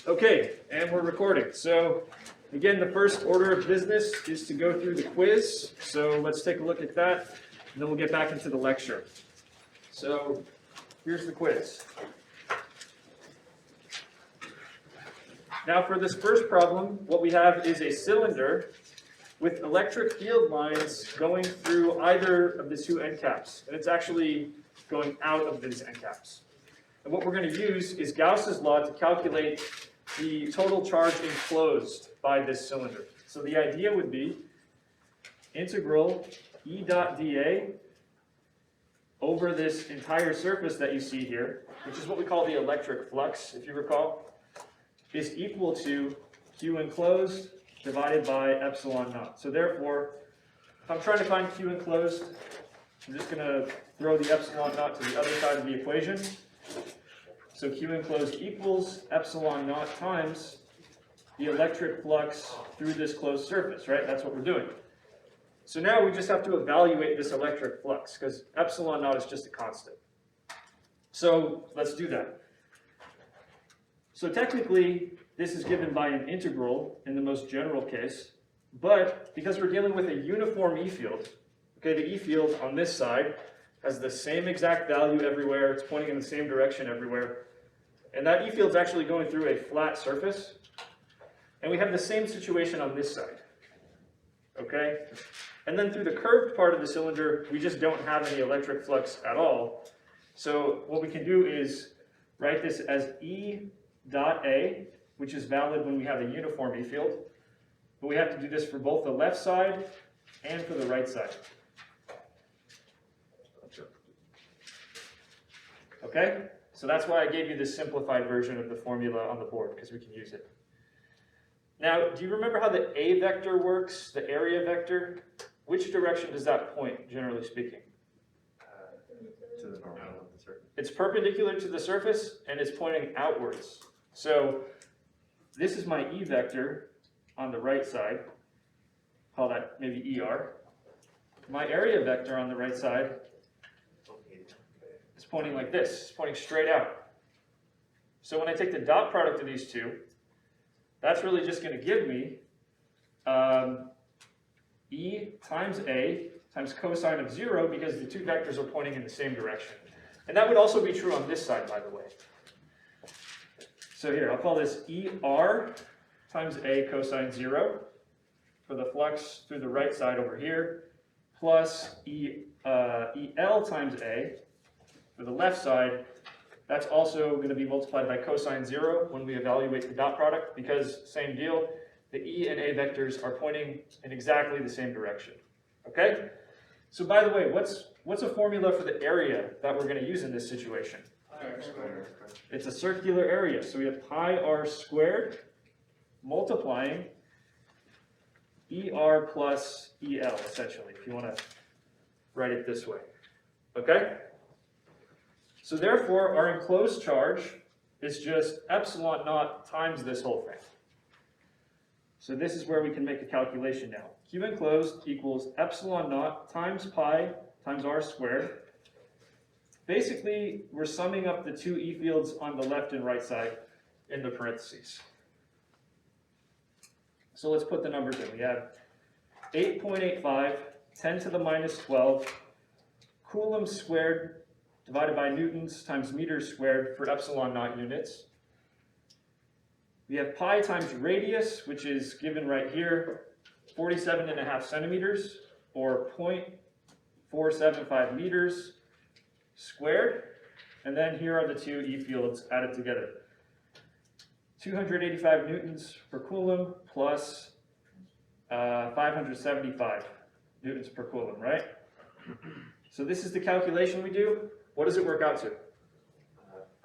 Okay, and we're recording. So again, the first order of business is to go through the quiz. So let's take a look at that, and then we'll get back into the lecture. So here's the quiz. Now for this first problem, what we have is a cylinder with electric field lines going through either of the two end caps. And it's actually going out of these end caps. And what we're going to use is Gauss's law to calculate the total charge enclosed by this cylinder. So the idea would be integral E dot dA over this entire surface that you see here, which is what we call the electric flux, if you recall, is equal to Q enclosed divided by epsilon naught. So therefore, if I'm trying to find Q enclosed, I'm just going to throw the epsilon naught to the other side of the equation. So Q enclosed equals epsilon naught times the electric flux through this closed surface, right? That's what we're doing. So now we just have to evaluate this electric flux because epsilon naught is just a constant. So let's do that. So technically, this is given by an integral in the most general case, but because we're dealing with a uniform E field, okay, the E field on this side has the same exact value everywhere, it's pointing in the same direction everywhere, and that E field is actually going through a flat surface, and we have the same situation on this side, okay? And then through the curved part of the cylinder, we just don't have any electric flux at all. So what we can do is write this as E dot A, which is valid when we have a uniform E field, but we have to do this for both the left side and for the right side. Okay? So that's why I gave you this simplified version of the formula on the board, because we can use it. Now, do you remember how the A vector works, the area vector? Which direction does that point, generally speaking? To the normal of the surface. It's perpendicular to the surface, and it's pointing outwards. So this is my E vector on the right side. Call that maybe ER. My area vector on the right side is pointing like this. It's pointing straight out. So when I take the dot product of these two, that's really just going to give me E times A times cosine of 0 because the two vectors are pointing in the same direction. And that would also be true on this side, by the way. So here, I'll call this ER times A cosine 0 for the flux through the right side over here, plus EL times A for the left side. That's also going to be multiplied by cosine 0 when we evaluate the dot product, because same deal, the E and A vectors are pointing in exactly the same direction. Okay? So by the way, what's a formula for the area that we're going to use in this situation? It's a circular area, so we have pi r squared multiplying ER plus EL, essentially, if you want to write it this way. Okay? So therefore, our enclosed charge is just epsilon naught times this whole thing. So this is where we can make a calculation now. Q enclosed equals epsilon naught times pi times r squared. Basically, we're summing up the two E fields on the left and right side in the parentheses. So let's put the numbers in. We have 8.85, 10 to the minus 12, coulombs squared divided by newtons times meters squared for epsilon naught units. We have pi times radius, which is given right here, 47.5 centimeters, or 0.475 meters squared. And then here are the two E fields added together. 285 newtons per coulomb plus 575 newtons per coulomb, right? So this is the calculation we do. What does it work out to?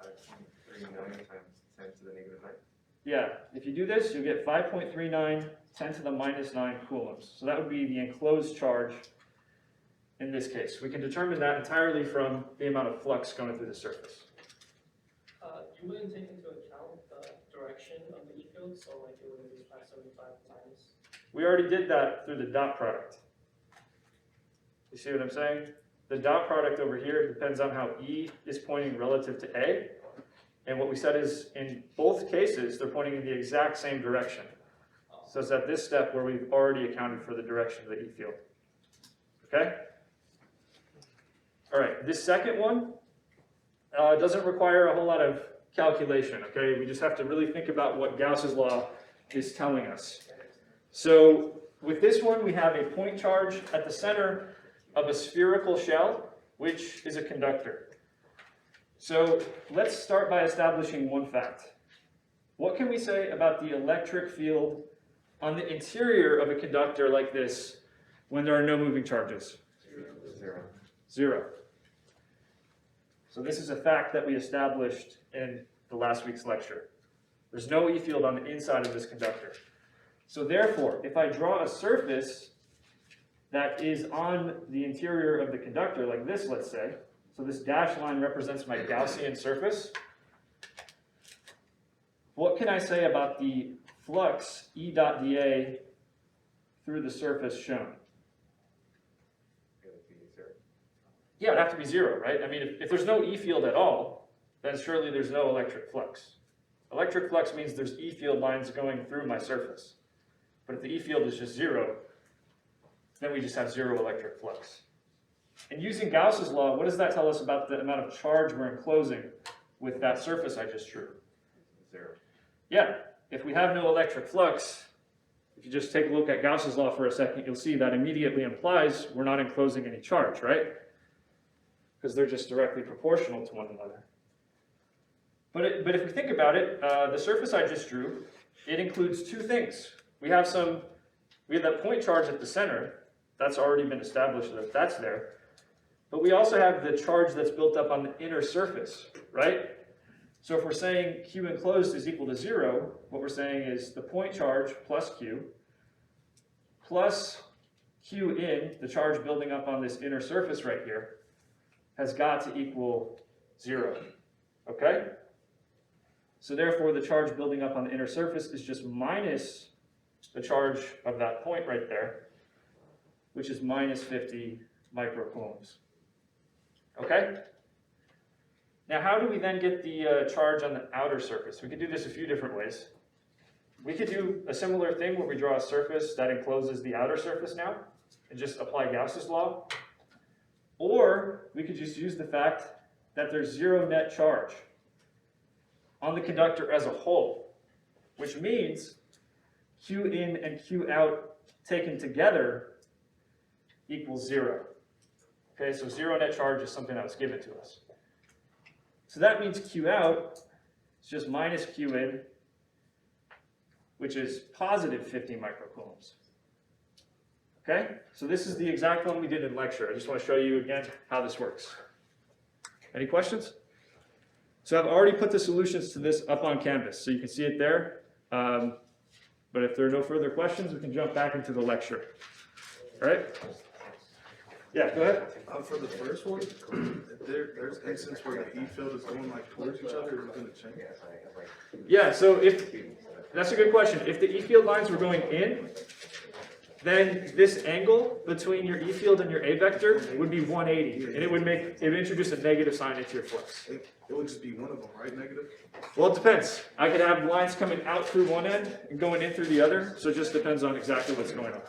5.39 times 10 to the negative 9. Yeah, if you do this, you'll get 5.39 10 to the minus 9 coulombs. So that would be the enclosed charge in this case. We can determine that entirely from the amount of flux going through the surface. You wouldn't take into account the direction of the E field, so like it wouldn't be 575 minus. We already did that through the dot product. You see what I'm saying? The dot product over here depends on how E is pointing relative to A, And what we said is, in both cases, they're pointing in the exact same direction. So it's at this step where we've already accounted for the direction of the E field. Okay? All right, this second one doesn't require a whole lot of calculation, okay? We just have to really think about what Gauss's law is telling us. So with this one, we have a point charge at the center of a spherical shell, which is a conductor. So let's start by establishing one fact. What can we say about the electric field on the interior of a conductor like this when there are no moving charges? Zero. Zero. So this is a fact that we established in the last week's lecture. There's no E field on the inside of this conductor. So therefore, if I draw a surface that is on the interior of the conductor, like this, let's say, so this dashed line represents my Gaussian surface, what can I say about the flux E dot dA through the surface shown? It would be zero. Yeah, it'd have to be zero, right? I mean, if there's no E field at all, then surely there's no electric flux. Electric flux means there's E field lines going through my surface. But if the E field is just zero, then we just have zero electric flux. And using Gauss's law, what does that tell us about the amount of charge we're enclosing with that surface I just drew? Zero. Yeah, if we have no electric flux, if you just take a look at Gauss's law for a second, you'll see that immediately implies we're not enclosing any charge, right? Because they're just directly proportional to one another. But if we think about it, the surface I just drew, it includes two things. We have that point charge at the center. That's already been established that that's there. But we also have the charge that's built up on the inner surface, right? So if we're saying Q enclosed is equal to zero, what we're saying is the point charge plus Q in, the charge building up on this inner surface right here, has got to equal zero, okay? So therefore, the charge building up on the inner surface is just minus the charge of that point right there, which is minus 50 microcoulombs. Okay? Now, how do we then get the charge on the outer surface? We could do this a few different ways. We could do a similar thing where we draw a surface that encloses the outer surface now and just apply Gauss's law. Or we could just use the fact that there's zero net charge on the conductor as a whole, which means Q in and Q out taken together equals zero. Okay, so zero net charge is something that was given to us. So that means Q out is just minus Q in, which is positive 50 microcoulombs. Okay, so this is the exact one we did in lecture. I just want to show you again how this works. Any questions? So I've already put the solutions to this up on Canvas, so you can see it there. But if there are no further questions, we can jump back into the lecture. All right? Yeah, go ahead. For the first one, there's instance where the E field is going like towards each other, is it gonna change? Yeah, so that's a good question. If the E field lines were going in, then this angle between your E field and your A vector would be 180, and it would introduce a negative sign into your flux. It would just be one of them, right, negative? Well, it depends. I could have lines coming out through one end and going in through the other, so it just depends on exactly what's going on.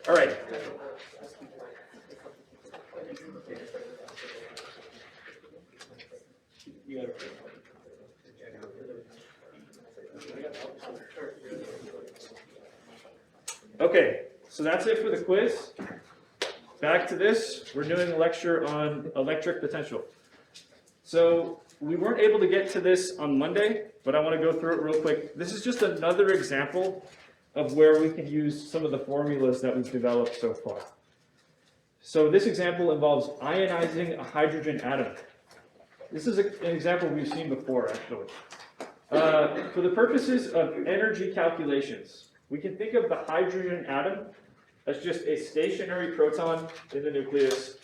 All right. Okay, so that's it for the quiz. Back to this. We're doing a lecture on electric potential. So we weren't able to get to this on Monday, but I want to go through it real quick. This is just another example of where we can use some of the formulas that we've developed so far. So this example involves ionizing a hydrogen atom. This is an example we've seen before, actually. For the purposes of energy calculations, we can think of the hydrogen atom as just a stationary proton in the nucleus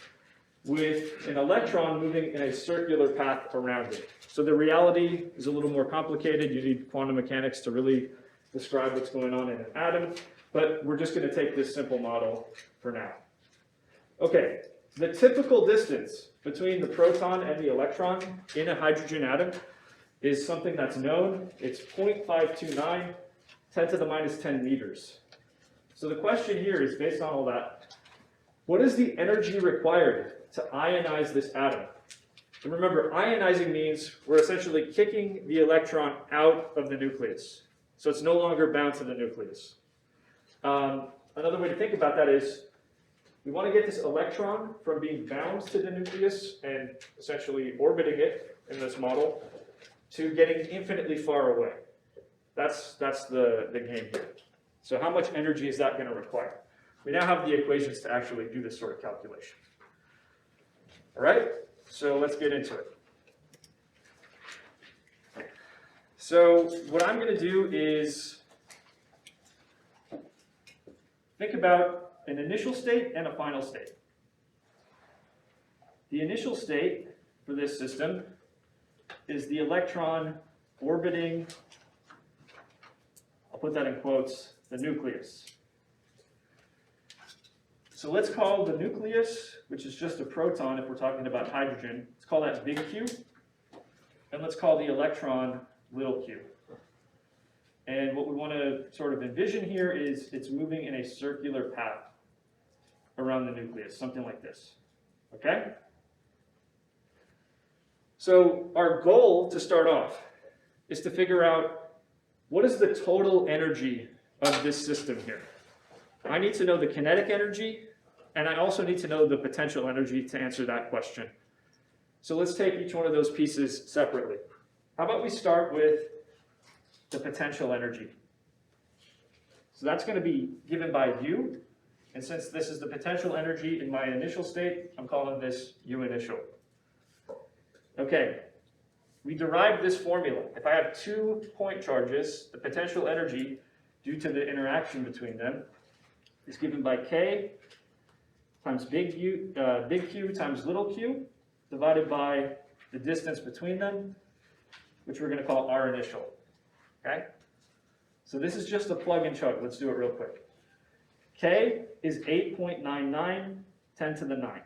with an electron moving in a circular path around it. So the reality is a little more complicated. You need quantum mechanics to really describe what's going on in an atom, but we're just going to take this simple model for now. Okay, the typical distance between the proton and the electron in a hydrogen atom is something that's known. It's 0.529, 10 to the minus 10 meters. So the question here is, based on all that, what is the energy required to ionize this atom? And remember, ionizing means we're essentially kicking the electron out of the nucleus. So it's no longer bound to the nucleus. Another way to think about that is, we want to get this electron from being bound to the nucleus and essentially orbiting it in this model to getting infinitely far away. That's the game here. So how much energy is that going to require? We now have the equations to actually do this sort of calculation. All right, so let's get into it. So what I'm going to do is think about an initial state and a final state. The initial state for this system is the electron orbiting, I'll put that in quotes, the nucleus. So let's call the nucleus, which is just a proton if we're talking about hydrogen, let's call that big Q. And let's call the electron little q. And what we want to sort of envision here is it's moving in a circular path around the nucleus, something like this. Okay? So our goal to start off is to figure out what is the total energy of this system here. I need to know the kinetic energy, and I also need to know the potential energy to answer that question. So let's take each one of those pieces separately. How about we start with the potential energy? So that's going to be given by U, and since this is the potential energy in my initial state, I'm calling this U initial. Okay, we derived this formula. If I have 2 point charges, the potential energy due to the interaction between them is given by K times big Q times little q, divided by the distance between them, which we're going to call R initial. Okay? So this is just a plug and chug. Let's do it real quick. K is 8.99, 10 to the 9.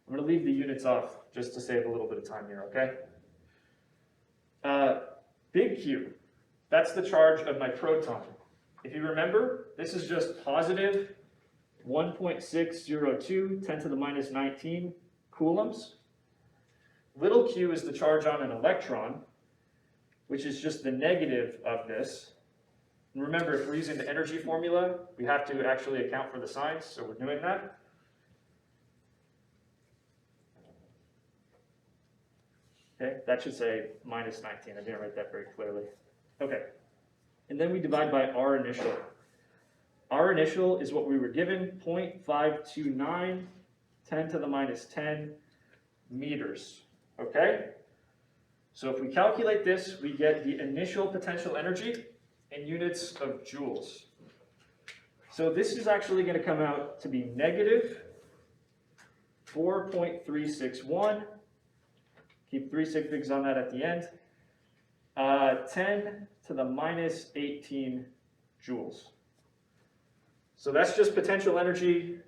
I'm going to leave the units off just to save a little bit of time here, okay? Big Q, that's the charge of my proton. If you remember, this is just positive 1.602, 10 to the minus 19 coulombs. Little q is the charge on an electron, which is just the negative of this. And remember, if we're using the energy formula, we have to actually account for the signs, so we're doing that. Okay, that should say minus 19. I didn't write that very clearly. Okay, and then we divide by R initial. R initial is what we were given, 0.529, 10 to the minus 10 meters. Okay? So if we calculate this, we get the initial potential energy in units of joules. So this is actually going to come out to be negative 4.361. Keep 3 sig figs on that at the end. 10 to the minus 18 joules. So that's just potential energy,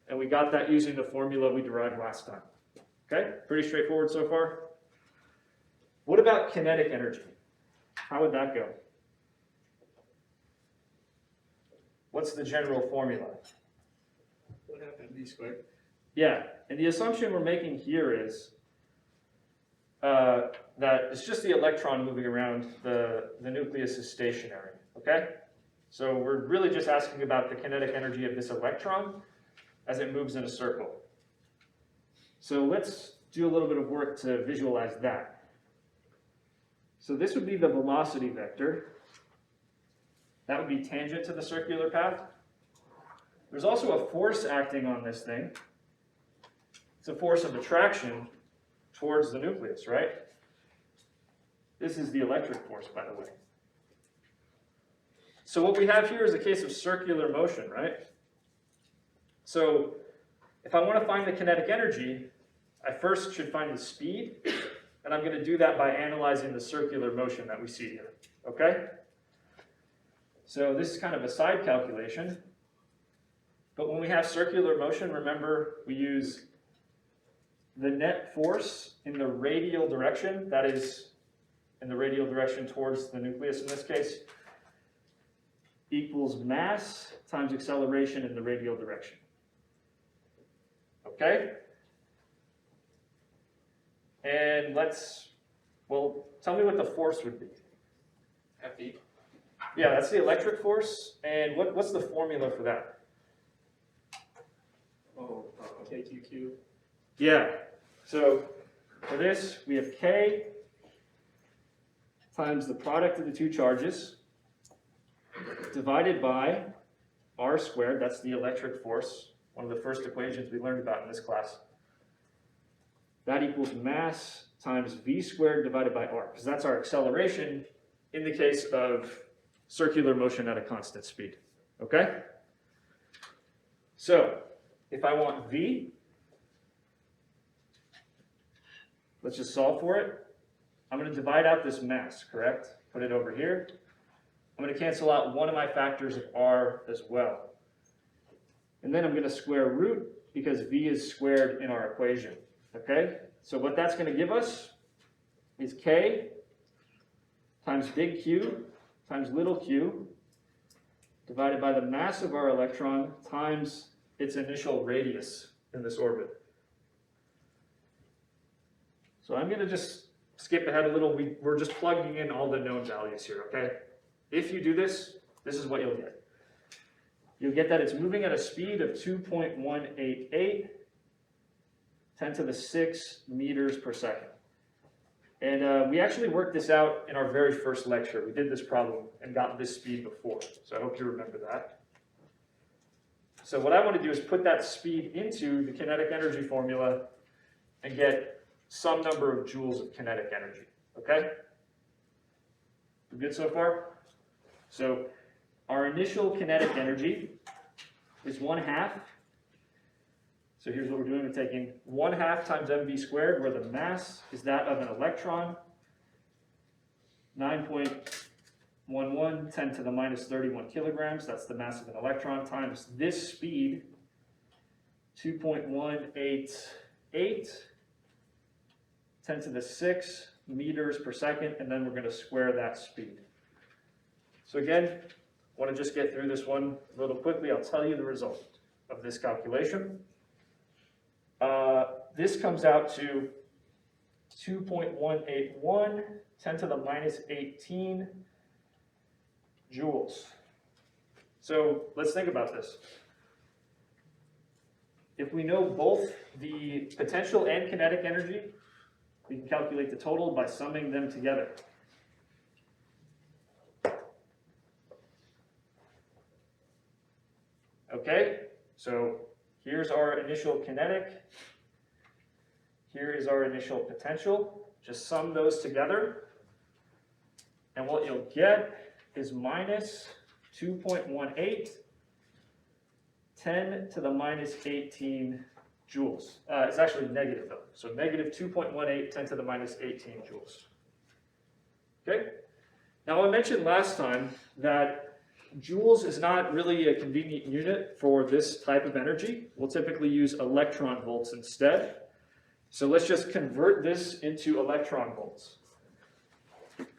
and we got that using the formula we derived last time. Okay, pretty straightforward so far. What about kinetic energy? How would that go? What's the general formula? What happened? D squared. Yeah, and the assumption we're making here is that it's just the electron moving around, the nucleus is stationary, okay? So we're really just asking about the kinetic energy of this electron as it moves in a circle. So let's do a little bit of work to visualize that. So this would be the velocity vector. That would be tangent to the circular path. There's also a force acting on this thing. It's a force of attraction towards the nucleus, right? This is the electric force, by the way. So what we have here is a case of circular motion, right? So if I want to find the kinetic energy, I first should find the speed, and I'm going to do that by analyzing the circular motion that we see here, okay? So this is kind of a side calculation. But when we have circular motion, remember we use the net force in the radial direction, that is in the radial direction towards the nucleus in this case, equals mass times acceleration in the radial direction. Okay? And tell me what the force would be. FE. Yeah, that's the electric force. And what's the formula for that? Oh, KQQ. Yeah. So for this, we have K times the product of the two charges divided by R squared. That's the electric force, one of the first equations we learned about in this class. That equals mass times V squared divided by R, because that's our acceleration in the case of circular motion at a constant speed. Okay? So if I want V, let's just solve for it. I'm going to divide out this mass, correct? Put it over here. I'm going to cancel out one of my factors of R as well. And then I'm going to square root because V is squared in our equation. Okay? So what that's going to give us is K times big Q times little q divided by the mass of our electron times its initial radius in this orbit. So I'm going to just skip ahead a little. We're just plugging in all the known values here, okay? If you do this, this is what you'll get. You'll get that it's moving at a speed of 2.188 10 to the 6 meters per second. And we actually worked this out in our very first lecture. We did this problem and got this speed before. So I hope you remember that. So what I want to do is put that speed into the kinetic energy formula and get some number of joules of kinetic energy. Okay? We good so far? So our initial kinetic energy is 1/2. So here's what we're doing. We're taking 1/2 times mv squared, where the mass is that of an electron, 9.11 10 to the minus 31 kilograms. That's the mass of an electron, times this speed, 2.188 10 to the 6 meters per second, and then we're going to square that speed. So again, I want to just get through this one a little quickly. I'll tell you the result of this calculation. This comes out to 2.181 10 to the minus 18 joules. So let's think about this. If we know both the potential and kinetic energy, we can calculate the total by summing them together. Okay, so here's our initial kinetic. Here is our initial potential. Just sum those together. And what you'll get is minus 2.18 10 to the minus 18 joules. It's actually negative though. So negative 2.18 10 to the minus 18 joules. Okay? Now I mentioned last time that joules is not really a convenient unit for this type of energy. We'll typically use electron volts instead. So let's just convert this into electron volts.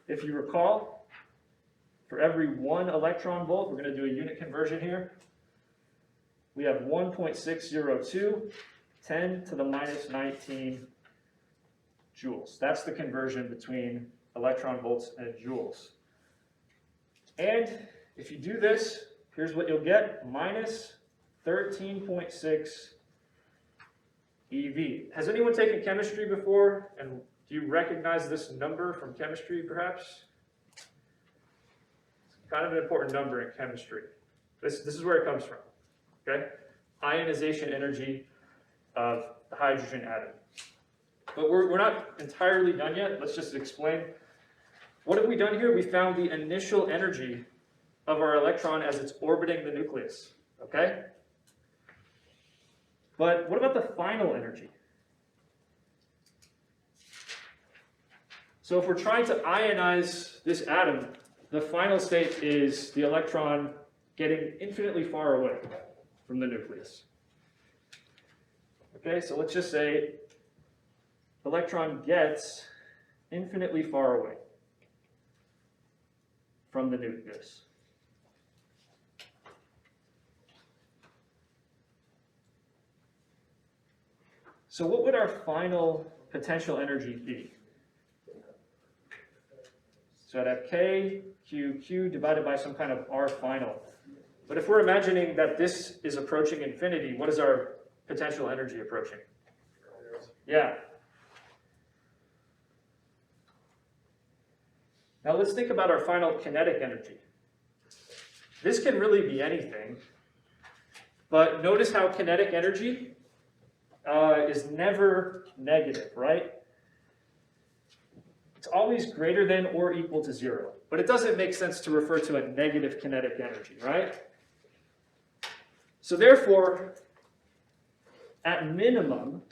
If you recall, for every 1 electron volt, we're going to do a unit conversion here. We have 1.602 10 to the minus 19 joules. That's the conversion between electron volts and joules. And if you do this, here's what you'll get, minus 13.6 EV. Has anyone taken chemistry before? And do you recognize this number from chemistry, perhaps? It's kind of an important number in chemistry. This is where it comes from, okay? Ionization energy of the hydrogen atom. But we're not entirely done yet. Let's just explain. What have we done here? We found the initial energy of our electron as it's orbiting the nucleus, okay? But what about the final energy? So if we're trying to ionize this atom, the final state is the electron getting infinitely far away from the nucleus. Okay, so let's just say electron gets infinitely far away from the nucleus. So what would our final potential energy be? So I'd have K, Q, Q divided by some kind of R final. But if we're imagining that this is approaching infinity, what is our potential energy approaching? Yeah. Now let's think about our final kinetic energy. This can really be anything, but notice how kinetic energy is never negative, right? It's always greater than or equal to 0. But it doesn't make sense to refer to a negative kinetic energy, right? So therefore, at minimum,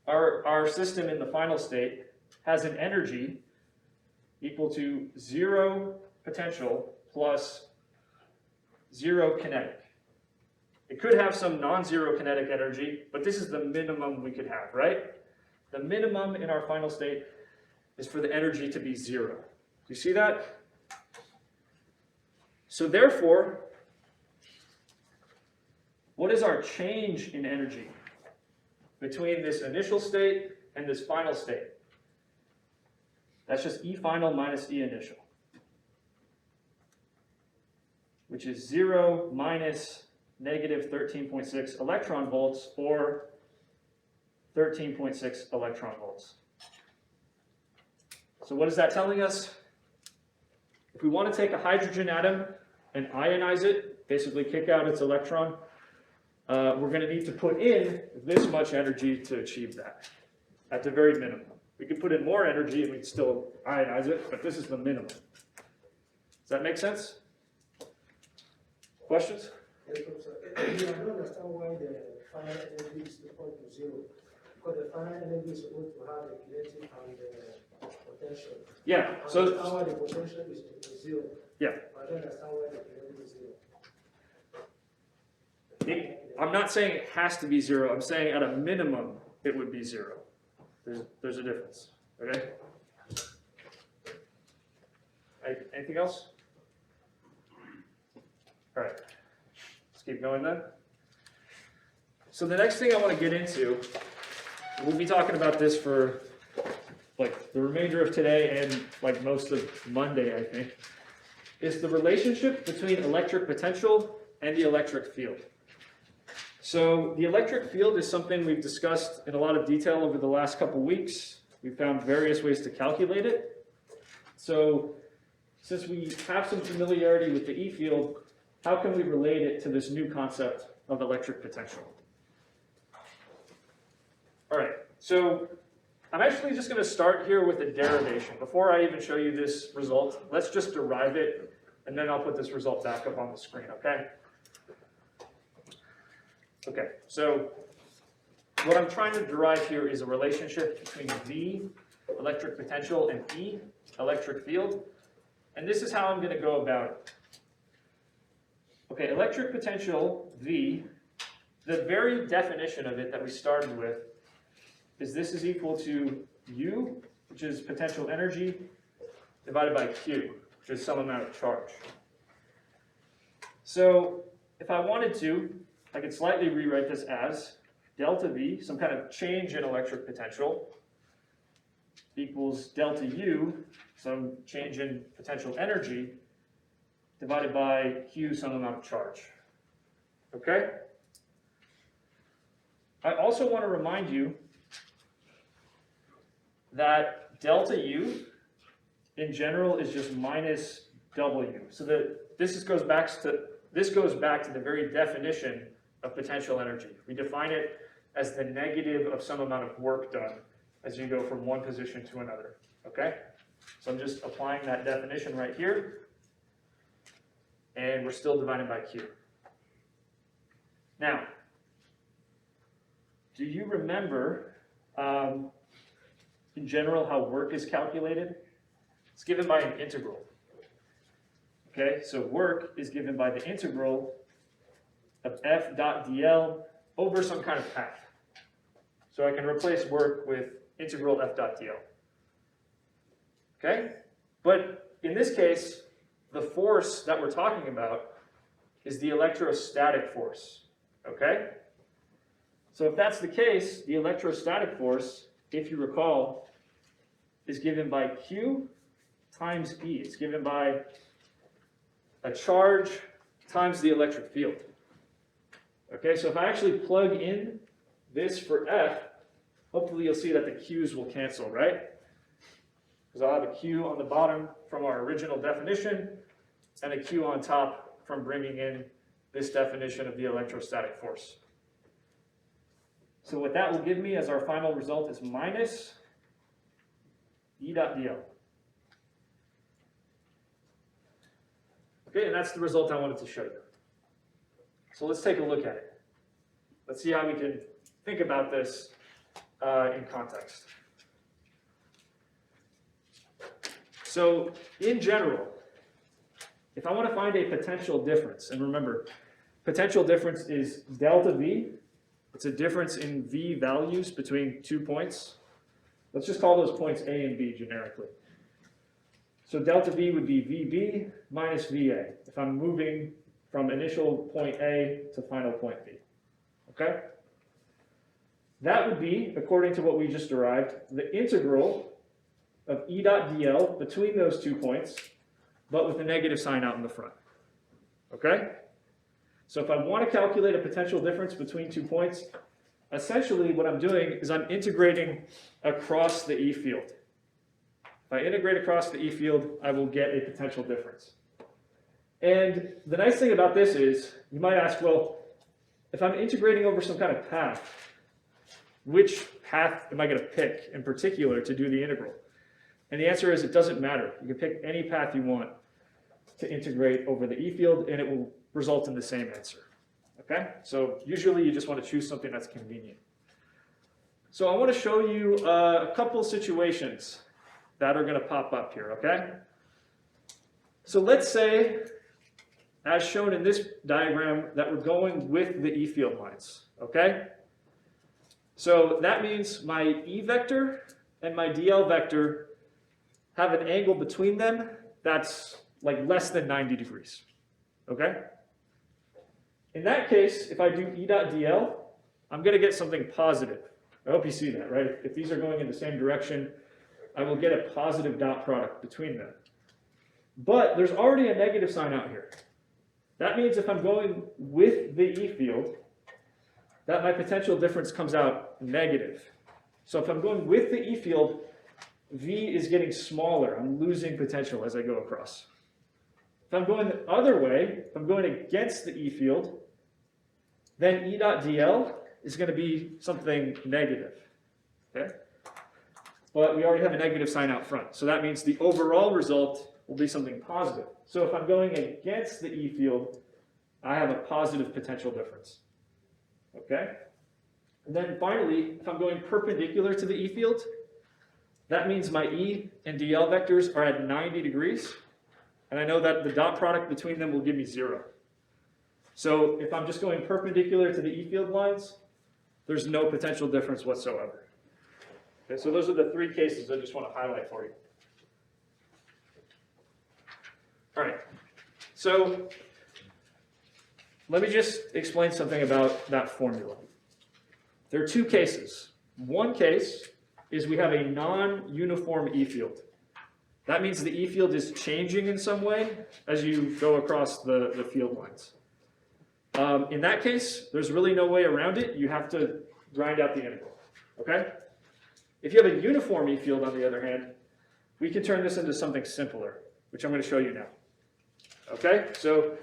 our system in the final state has an energy equal to 0 potential plus 0 kinetic. It could have some non-zero kinetic energy, but this is the minimum we could have, right? The minimum in our final state is for the energy to be 0. Do you see that? So therefore, what is our change in energy between this initial state and this final state? That's just E final minus E initial, which is 0 minus negative 13.6 electron volts, or 13.6 electron volts. So what is that telling us? If we want to take a hydrogen atom and ionize it, basically kick out its electron, we're going to need to put in this much energy to achieve that, at the very minimum. We could put in more energy and we'd still ionize it, but this is the minimum. Does that make sense? Questions? Yes, Professor. I don't understand why the final energy is equal to 0. Because the final energy is supposed to have the kinetic and the potential. Yeah. I So understand why the potential is 0. yeah. I don't understand why the kinetic is 0. I'm not saying it has to be 0. I'm saying at a minimum it would be 0. There's a difference. Okay. Anything else? All right. Let's keep going then. So the next thing I want to get into, we'll be talking about this for like the remainder of today and like most of Monday, I think, is the relationship between electric potential and the electric field. So the electric field is something we've discussed in a lot of detail over the last couple weeks. We've found various ways to calculate it. So since we have some familiarity with the E field, how can we relate it to this new concept of electric potential? All right, so I'm actually just going to start here with a derivation. Before I even show you this result, let's just derive it, and then I'll put this result back up on the screen, okay? Okay, so what I'm trying to derive here is a relationship between V, electric potential, and E, electric field. And this is how I'm going to go about it. Okay, electric potential, V, the very definition of it that we started with is this is equal to U, which is potential energy, divided by Q, which is some amount of charge. So if I wanted to, I could slightly rewrite this as delta V, some kind of change in electric potential, equals delta U, some change in potential energy, divided by Q, some amount of charge. Okay? I also want to remind you that delta U in general is just minus W. So that this goes back to the very definition of potential energy. We define it as the negative of some amount of work done as you go from one position to another. Okay? So I'm just applying that definition right here. And we're still dividing by Q. Now, do you remember, in general, how work is calculated? It's given by an integral. Okay, so work is given by the integral of F dot dl over some kind of path. So I can replace work with integral F dot dl. Okay? But in this case, the force that we're talking about is the electrostatic force. Okay? So if that's the case, the electrostatic force, if you recall, is given by Q times E. It's given by a charge times the electric field. Okay, so if I actually plug in this for F, hopefully you'll see that the Q's will cancel, right? Because I'll have a Q on the bottom from our original definition and a Q on top from bringing in this definition of the electrostatic force. So what that will give me as our final result is minus E dot dl. Okay, and that's the result I wanted to show you. So let's take a look at it. Let's see how we can think about this in context. So in general, if I want to find a potential difference, and remember, potential difference is delta V. It's a difference in V values between 2 points. Let's just call those points A and B generically. So delta V would be VB minus VA if I'm moving from initial point A to final point B. Okay? That would be, according to what we just derived, the integral of E dot dl between those 2 points, but with a negative sign out in the front. Okay? So if I want to calculate a potential difference between 2 points, essentially what I'm doing is I'm integrating across the E field. If I integrate across the E field, I will get a potential difference. And the nice thing about this is, you might ask, well, if I'm integrating over some kind of path, which path am I going to pick in particular to do the integral? And the answer is it doesn't matter. You can pick any path you want to integrate over the E field, and it will result in the same answer. Okay? So usually you just want to choose something that's convenient. So I want to show you a couple situations that are going to pop up here, okay? So let's say, as shown in this diagram, that we're going with the E field lines, okay? So that means my E vector and my DL vector have an angle between them that's like less than 90 degrees, okay? In that case, if I do E dot dl, I'm going to get something positive. I hope you see that, right? If these are going in the same direction, I will get a positive dot product between them. But there's already a negative sign out here. That means if I'm going with the E field, that my potential difference comes out negative. So if I'm going with the E field, V is getting smaller. I'm losing potential as I go across. If I'm going the other way, if I'm going against the E field, then E dot dl is going to be something negative. Okay? But we already have a negative sign out front. So that means the overall result will be something positive. So if I'm going against the E field, I have a positive potential difference. Okay? And then finally, if I'm going perpendicular to the E field, that means my E and dl vectors are at 90 degrees. And I know that the dot product between them will give me 0. So if I'm just going perpendicular to the E field lines, there's no potential difference whatsoever. Okay, so those are the 3 cases I just want to highlight for you. All right, so let me just explain something about that formula. There are 2 cases. One case is we have a non-uniform E field. That means the E field is changing in some way as you go across the field lines. In that case, there's really no way around it. You have to grind out the integral. Okay? If you have a uniform E field, on the other hand, we can turn this into something simpler, which I'm going to show you now. Okay? So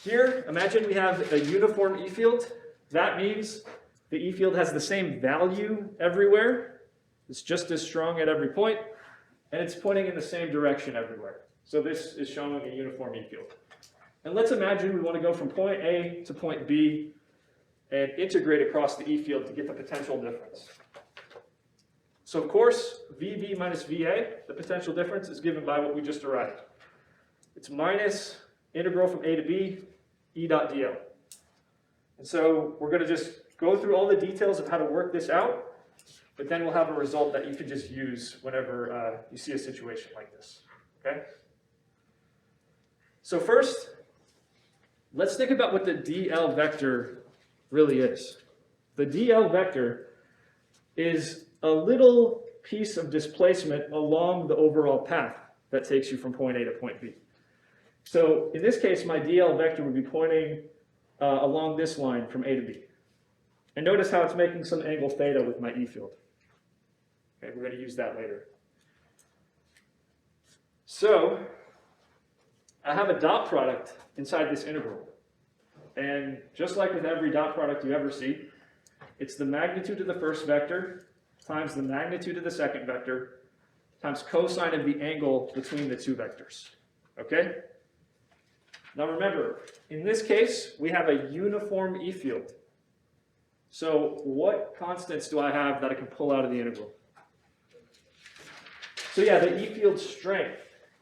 here, imagine we have a uniform E field. That means the E field has the same value everywhere. It's just as strong at every point. And it's pointing in the same direction everywhere. So this is showing a uniform E field. And let's imagine we want to go from point A to point B and integrate across the E field to get the potential difference. So of course, VB minus VA, the potential difference, is given by what we just derived. It's minus integral from A to B, E dot dl. And so we're going to just go through all the details of how to work this out, but then we'll have a result that you can just use whenever you see a situation like this, okay? So first, let's think about what the dl vector really is. The dl vector is a little piece of displacement along the overall path that takes you from point A to point B. So in this case, my dl vector would be pointing along this line from A to B. And notice how it's making some angle theta with my E field. Okay, we're going to use that later. So I have a dot product inside this integral. And just like with every dot product you ever see, it's the magnitude of the first vector times the magnitude of the second vector times cosine of the angle between the two vectors. Okay? Now remember, in this case, we have a uniform E field. So what constants do I have that I can pull out of the integral? So yeah, the E field strength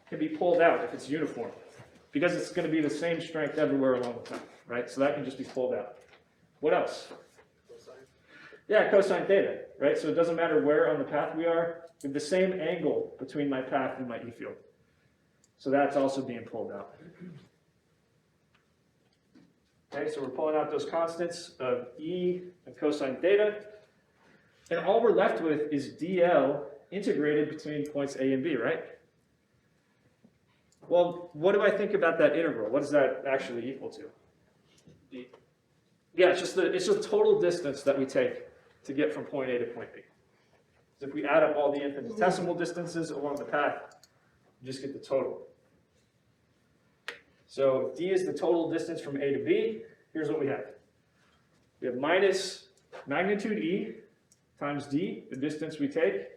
can be pulled out if it's uniform, because it's going to be the same strength everywhere along the path, right? So that can just be pulled out. What else? Yeah, cosine theta, right? So it doesn't matter where on the path we are, we have the same angle between my path and my E field. So that's also being pulled out. Okay, so we're pulling out those constants of E and cosine theta. And all we're left with is dl integrated between points A and B, right? Well, what do I think about that integral? What is that actually equal to? D. Yeah, it's just the total distance that we take to get from point A to point B. So if we add up all the infinitesimal distances along the path, you just get the total. So d is the total distance from A to B. Here's what we have. We have minus magnitude E times d, the distance we take,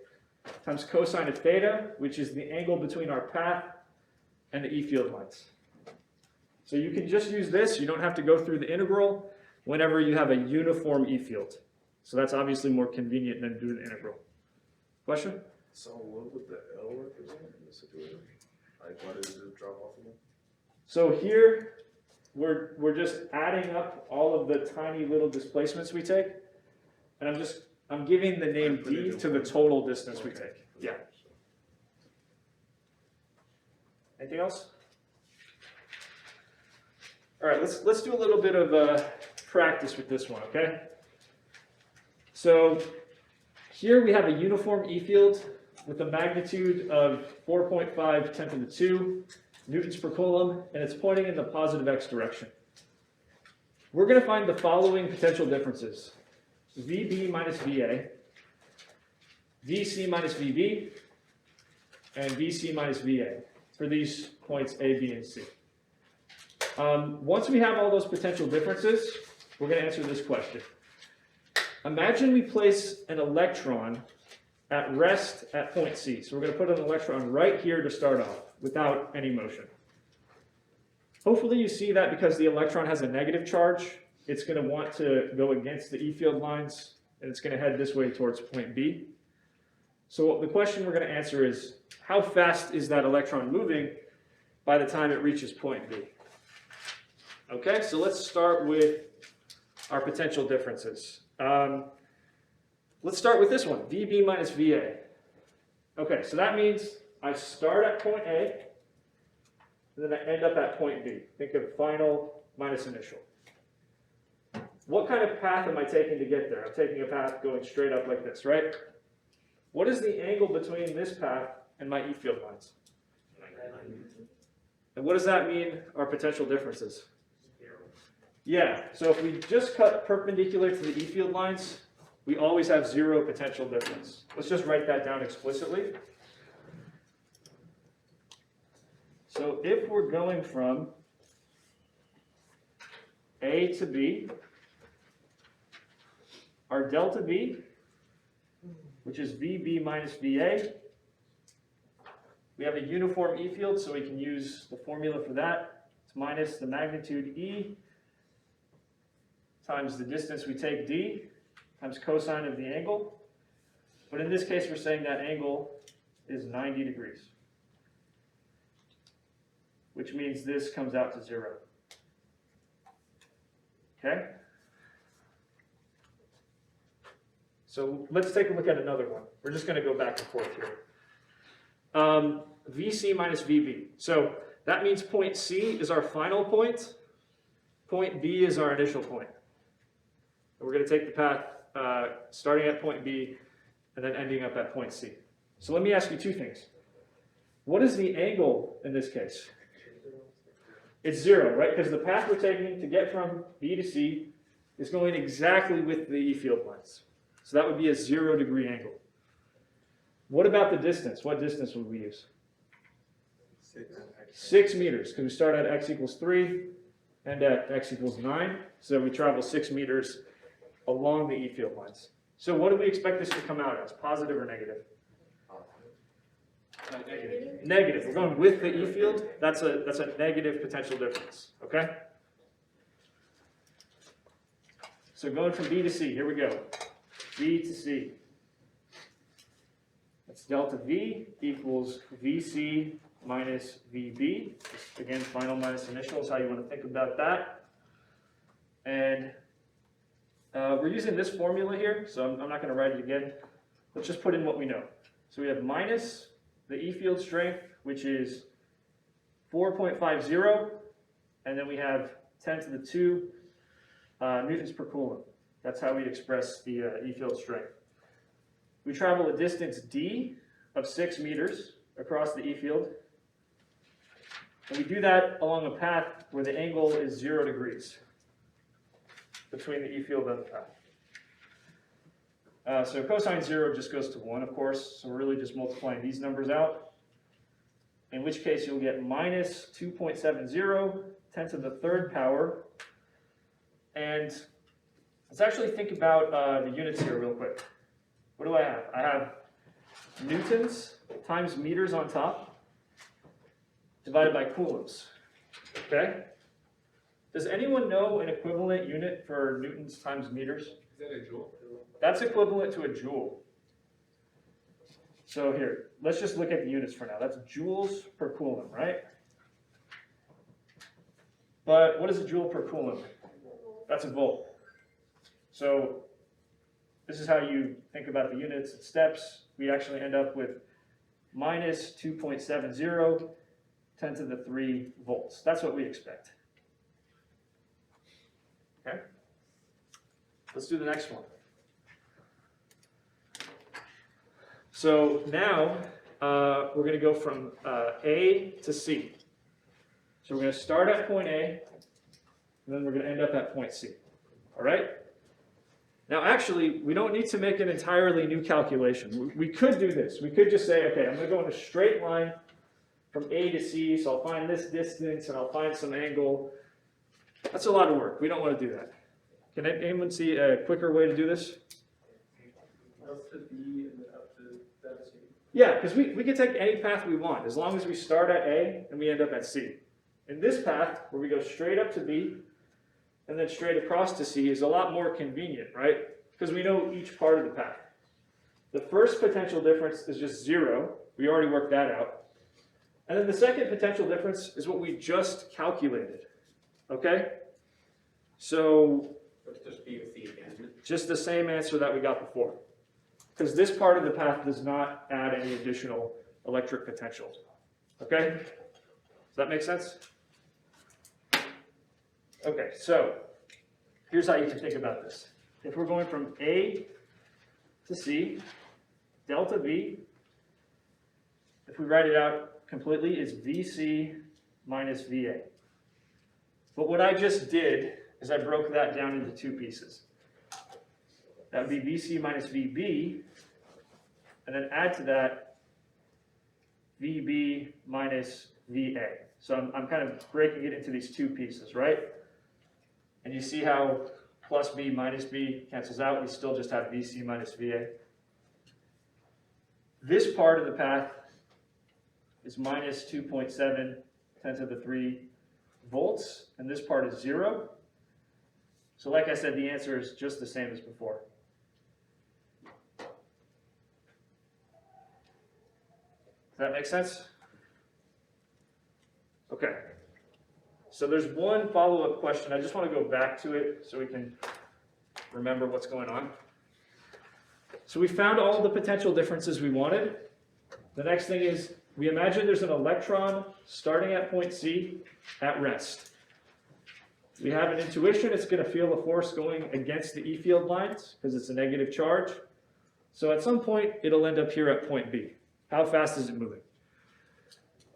times cosine of theta, which is the angle between our path and the E field lines. So you can just use this. You don't have to go through the integral whenever you have a uniform E field. So that's obviously more convenient than doing the integral. Question? So what would the L represent in this situation? Like, why does it drop off again? So here, we're just adding up all of the tiny little displacements we take, and I'm giving the name d to the total distance we take. Yeah. Anything else? All right, let's do a little bit of practice with this one, okay? So here we have a uniform E field with a magnitude of 4.5 10 to the 2 newtons per coulomb, and it's pointing in the positive x direction. We're going to find the following potential differences: VB minus VA, VC minus VB, and VC minus VA for these points A, B, and C. Once we have all those potential differences, we're going to answer this question. Imagine we place an electron at rest at point C. So we're going to put an electron right here to start off without any motion. Hopefully you see that because the electron has a negative charge, it's going to want to go against the E field lines, and it's going to head this way towards point B. So the question we're going to answer is, how fast is that electron moving by the time it reaches point B? Okay, so let's start with our potential differences. Let's start with this one, VB minus VA. Okay, so that means I start at point A, and then I end up at point B. Think of final minus initial. What kind of path am I taking to get there? I'm taking a path going straight up like this, right? What is the angle between this path and my E field lines? And what does that mean, our potential differences? Yeah, so if we just cut perpendicular to the E field lines, we always have zero potential difference. Let's just write that down explicitly. So if we're going from A to B, our delta B, which is VB minus VA, we have a uniform E field, so we can use the formula for that. It's minus the magnitude E times the distance we take D times cosine of the angle. But in this case, we're saying that angle is 90 degrees, which means this comes out to 0. Okay? So let's take a look at another one. We're just going to go back and forth here. VC minus VB. So that means point C is our final point. Point B is our initial point. And we're going to take the path starting at point B and then ending up at point C. So let me ask you two things. What is the angle in this case? It's 0, right? Because the path we're taking to get from B to C is going exactly with the E field lines. So that would be a 0-degree angle. What about the distance? What distance would we use? 6 meters, because we start at x equals 3 and at x equals 9. So we travel 6 meters along the E field lines. So what do we expect this to come out as? Positive or negative? Negative. Negative. We're going with the E field. That's a negative potential difference. Okay? So going from B to C, here we go. B to C. That's delta V equals VC minus VB. Again, final minus initial is how you want to think about that. And we're using this formula here, so I'm not going to write it again. Let's just put in what we know. So we have minus the E field strength, which is 4.50, and then we have 10 to the 2 newtons per coulomb. That's how we express the E field strength. We travel a distance d of 6 meters across the E field, and we do that along a path where the angle is 0 degrees between the E field and the path. So cosine 0 just goes to 1, of course, so we're really just multiplying these numbers out, in which case you'll get minus 2.70, 10 to the 3rd power, and let's actually think about the units here real quick. What do I have? I have newtons times meters on top, divided by coulombs, okay? Does anyone know an equivalent unit for newtons times meters? Is that a joule? That's equivalent to a joule. So here, let's just look at the units for now. That's joules per coulomb, right? But what is a joule per coulomb? That's a volt. So this is how you think about the units and steps. We actually end up with minus 2.70, 10 to the 3 volts. That's what we expect. Okay? Let's do the next one. So now we're going to go from A to C. So we're going to start at point A, and then we're going to end up at point C. All right? Now actually, we don't need to make an entirely new calculation. We could do this. We could just say, okay, I'm going to go in a straight line from A to C, so I'll find this distance, and I'll find some angle. That's a lot of work. We don't want to do that. Can anyone see a quicker way to do this? Up to B and then up to that C. Yeah, because we can take any path we want, as long as we start at A and we end up at C. In this path, where we go straight up to B and then straight across to C, is a lot more convenient, right? Because we know each part of the path. The first potential difference is just 0. We already worked that out. And then the second potential difference is what we just calculated, okay? So Let's just B with C again. just the same answer that we got before. Because this part of the path does not add any additional electric potential. Okay? Does that make sense? Okay, so here's how you can think about this. If we're going from A to C, delta V, if we write it out completely, is VC minus VA. But what I just did is I broke that down into two pieces. That would be VC minus VB, and then add to that VB minus VA. So I'm kind of breaking it into these two pieces, right? And you see how plus B minus B cancels out. We still just have VC minus VA. This part of the path is minus 2.7, 10 to the 3 volts, and this part is 0. So like I said, the answer is just the same as before. Does that make sense? Okay. So there's one follow-up question. I just want to go back to it so we can remember what's going on. So we found all the potential differences we wanted. The next thing is, we imagine there's an electron starting at point C at rest. We have an intuition it's going to feel a force going against the E field lines because it's a negative charge. So at some point, it'll end up here at point B. How fast is it moving?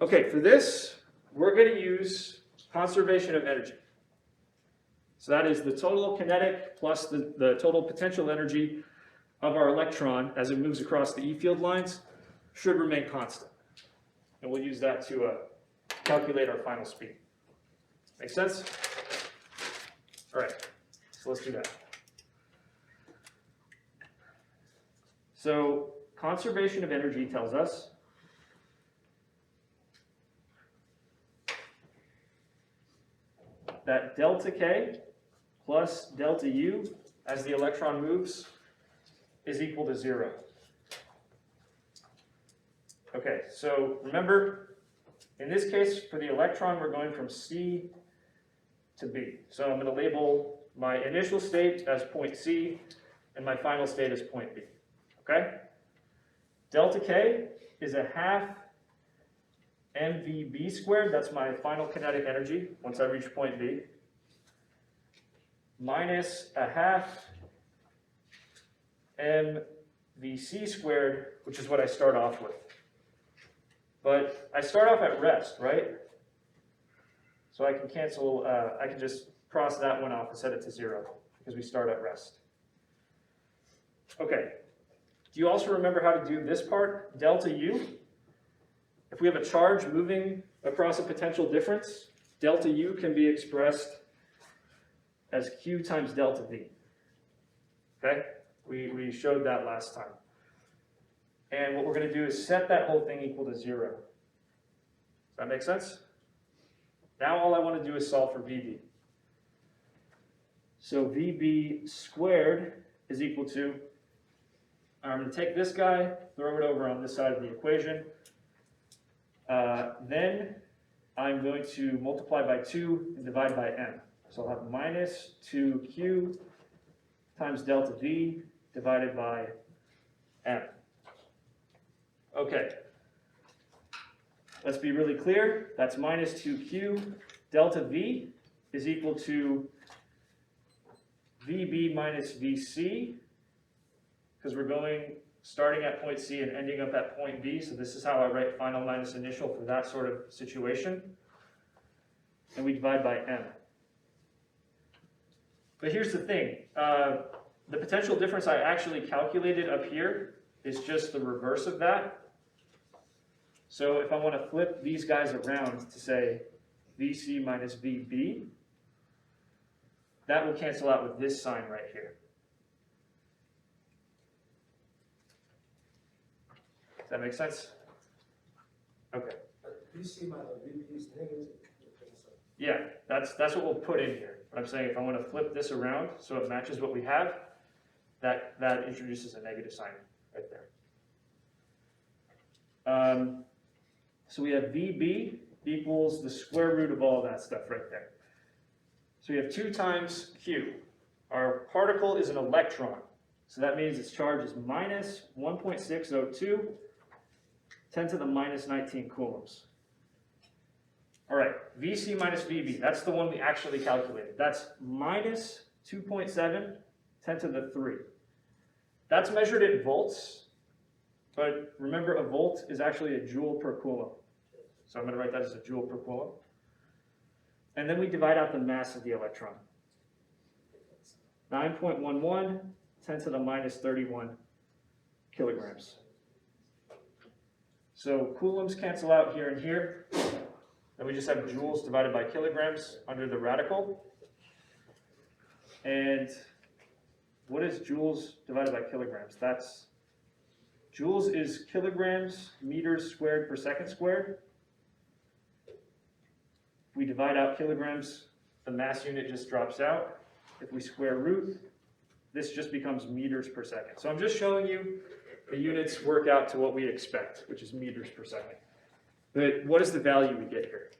Okay, for this, we're going to use conservation of energy. So that is the total kinetic plus the total potential energy of our electron as it moves across the E field lines should remain constant. And we'll use that to calculate our final speed. Make sense? All right, so let's do that. So conservation of energy tells us that delta K plus delta U as the electron moves is equal to 0. Okay, so remember, in this case, for the electron, we're going from C to B. So I'm going to label my initial state as point C and my final state as point B. Okay? Delta K is a half mvb squared. That's my final kinetic energy once I reach point B. Minus a half mvc squared, which is what I start off with. But I start off at rest, right? So I can cancel, I can just cross that one off and set it to 0 because we start at rest. Okay. Do you also remember how to do this part, delta U? If we have a charge moving across a potential difference, delta U can be expressed as Q times delta V. Okay? We showed that last time. And what we're going to do is set that whole thing equal to 0. Does that make sense? Now all I want to do is solve for VB. So VB squared is equal to, I'm going to take this guy, throw it over on this side of the equation. Then I'm going to multiply by 2 and divide by m. So I'll have minus 2q times delta V divided by m. Okay. Let's be really clear. That's minus 2q. Delta V is equal to VB minus VC, because we're starting at point C and ending up at point B. So this is how I write final minus initial for that sort of situation. And we divide by m. But here's the thing. The potential difference I actually calculated up here is just the reverse of that. So if I want to flip these guys around to say VC minus VB, that will cancel out with this sign right here. Does that make sense? Okay. VC minus VB is negative. Yeah, that's what we'll put in here. But I'm saying if I want to flip this around so it matches what we have, that introduces a negative sign right there. So we have VB equals the square root of all that stuff right there. So we have 2 times Q. Our particle is an electron. So that means its charge is minus 1.602, 10 to the minus 19 coulombs. All right, VC minus VB, that's the one we actually calculated. That's minus 2.7, 10 to the 3. That's measured in volts, but remember a volt is actually a joule per coulomb. So I'm going to write that as a joule per coulomb. And then we divide out the mass of the electron. 9.11, 10 to the minus 31 kilograms. So coulombs cancel out here and here. Then we just have joules divided by kilograms under the radical. And what is joules divided by kilograms? That's joules is kilograms meters squared per second squared. If we divide out kilograms, the mass unit just drops out. If we square root, this just becomes meters per second. So I'm just showing you the units work out to what we expect, which is meters per second. But what is the value we get here?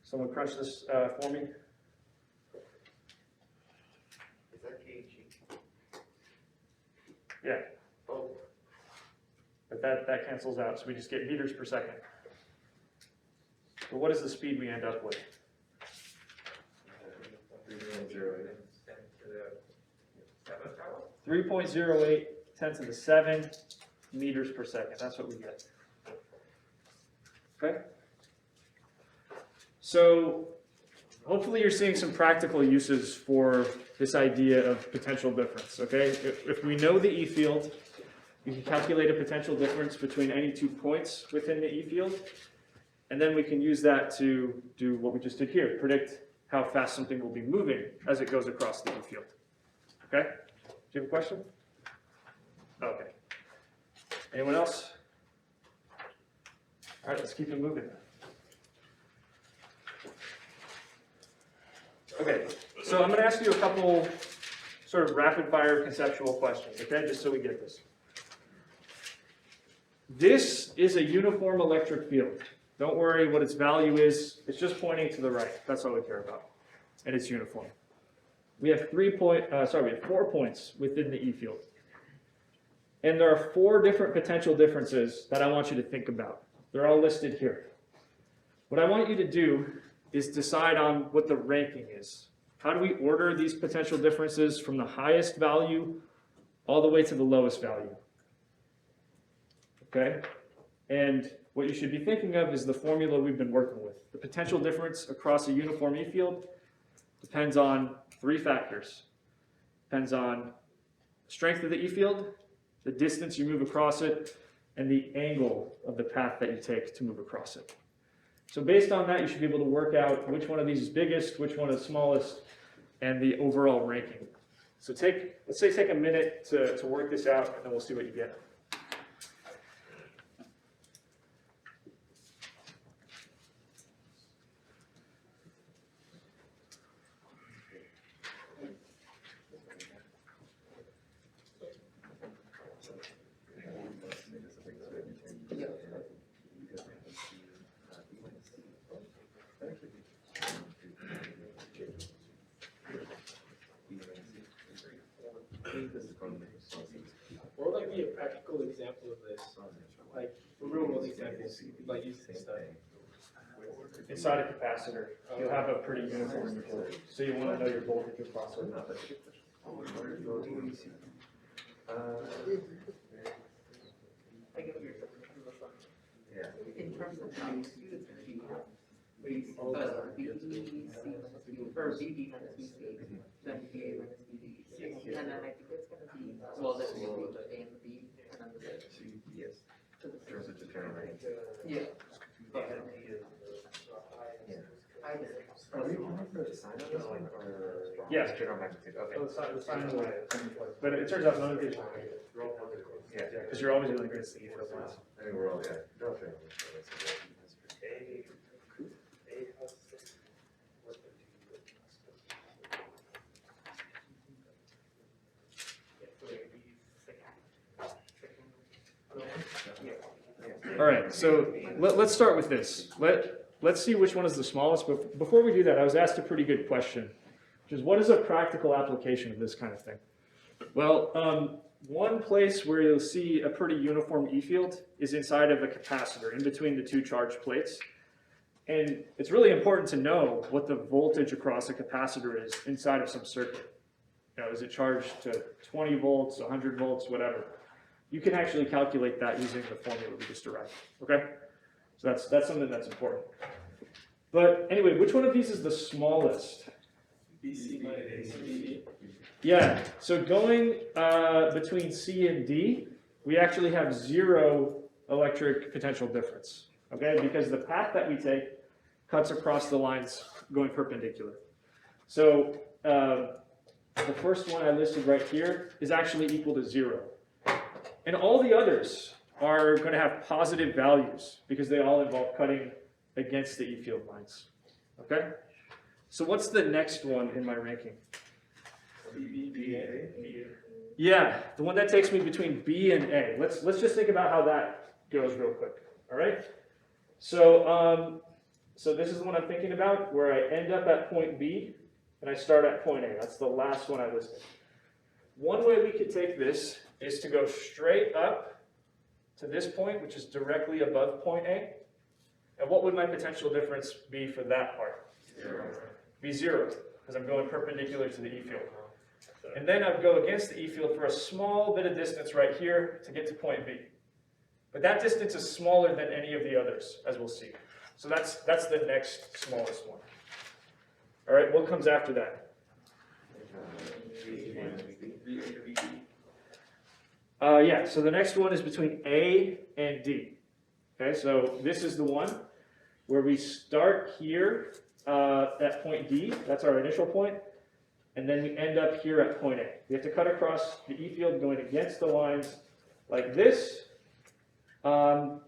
Someone crunch this for me. Is that kg? Yeah. But that cancels out, so we just get meters per second. But what is the speed we end up with? 3.08 10 to the 7 meters per second. That's what we get. Okay? So hopefully you're seeing some practical uses for this idea of potential difference. Okay? If we know the E field, we can calculate a potential difference between any 2 points within the E field, and then we can use that to do what we just did here, predict how fast something will be moving as it goes across the E field. Okay? Do you have a question? Okay. Anyone else? All right, let's keep it moving. Okay, so I'm going to ask you a couple sort of rapid-fire conceptual questions, okay, just so we get this. This is a uniform electric field. Don't worry what its value is. It's just pointing to the right. That's all we care about. And it's uniform. We have 4 points within the E field. And there are 4 different potential differences that I want you to think about. They're all listed here. What I want you to do is decide on what the ranking is. How do we order these potential differences from the highest value all the way to the lowest value? Okay? And what you should be thinking of is the formula we've been working with. The potential difference across a uniform E field depends on 3 factors. Depends on the strength of the E field, the distance you move across it, and the angle of the path that you take to move across it. So based on that, you should be able to work out which one of these is biggest, which one is smallest, and the overall ranking. So let's say take a minute to work this out, and then we'll see what you get. What would like be a practical example of this? Like a real world example, like using this stuff. Inside a capacitor, you'll have a pretty uniform utility. So you want to know your voltage across it. In terms of how you see this, we or BB minus BC, then BA minus BB. And then I think it's gonna be, well, this will be the A and the B, and then the Yes. to the There's a determinant. Yeah. Are we looking for a sign on this one or? Yes. General magnitude, okay. So the sign away. But it turns out none of these are negative. Yeah. Because you're always going to get the field lines. I think we're all, yeah. All right, so let's start with this. Let's see which one is the smallest. But before we do that, I was asked a pretty good question, which is what is a practical application of this kind of thing? Well, one place where you'll see a pretty uniform E field is inside of a capacitor, in between the 2 charged plates. And it's really important to know what the voltage across a capacitor is inside of some circuit. You know, is it charged to 20 volts, 100 volts, whatever. You can actually calculate that using the formula we just derived, okay? So that's something that's important. But anyway, which one of these is the smallest? BC minus BB. Yeah, so going between C and D, we actually have 0 electric potential difference, okay? Because the path that we take cuts across the lines going perpendicular. So the first one I listed right here is actually equal to 0. And all the others are going to have positive values because they all involve cutting against the E field lines, okay? So what's the next one in my ranking? Yeah, the one that takes me between B and A. Let's just think about how that goes real quick, all right? So, so this is the one I'm thinking about, where I end up at point B and I start at point A. That's the last one I listed. One way we could take this is to go straight up to this point, which is directly above point A. And what would my potential difference be for that part? Be 0, because I'm going perpendicular to the E field. And then I'd go against the E field for a small bit of distance right here to get to point B. But that distance is smaller than any of the others, as we'll see. So that's the next smallest one. All right, what comes after that? Yeah, so the next one is between A and D. Okay, so this is the one where we start here at point D, that's our initial point, and then we end up here at point A. We have to cut across the E field going against the lines like this, and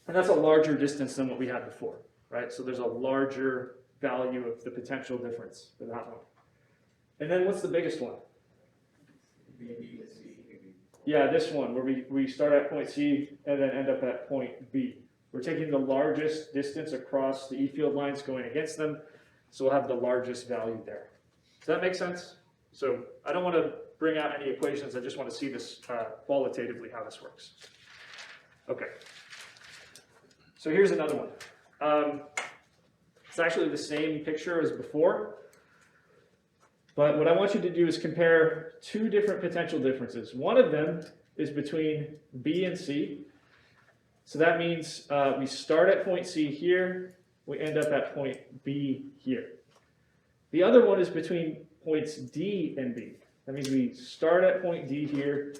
that's a larger distance than what we had before, right? So there's a larger value of the potential difference for that one. And then what's the biggest one? Yeah, this one, where we start at point C and then end up at point B. We're taking the largest distance across the E field lines going against them, so we'll have the largest value there. Does that make sense? So I don't want to bring out any equations, I just want to see this qualitatively how this works. Okay. So here's another one. It's actually the same picture as before, but what I want you to do is compare two different potential differences. One of them is between B and C. So that means we start at point C here, we end up at point B here. The other one is between points D and B. That means we start at point D here,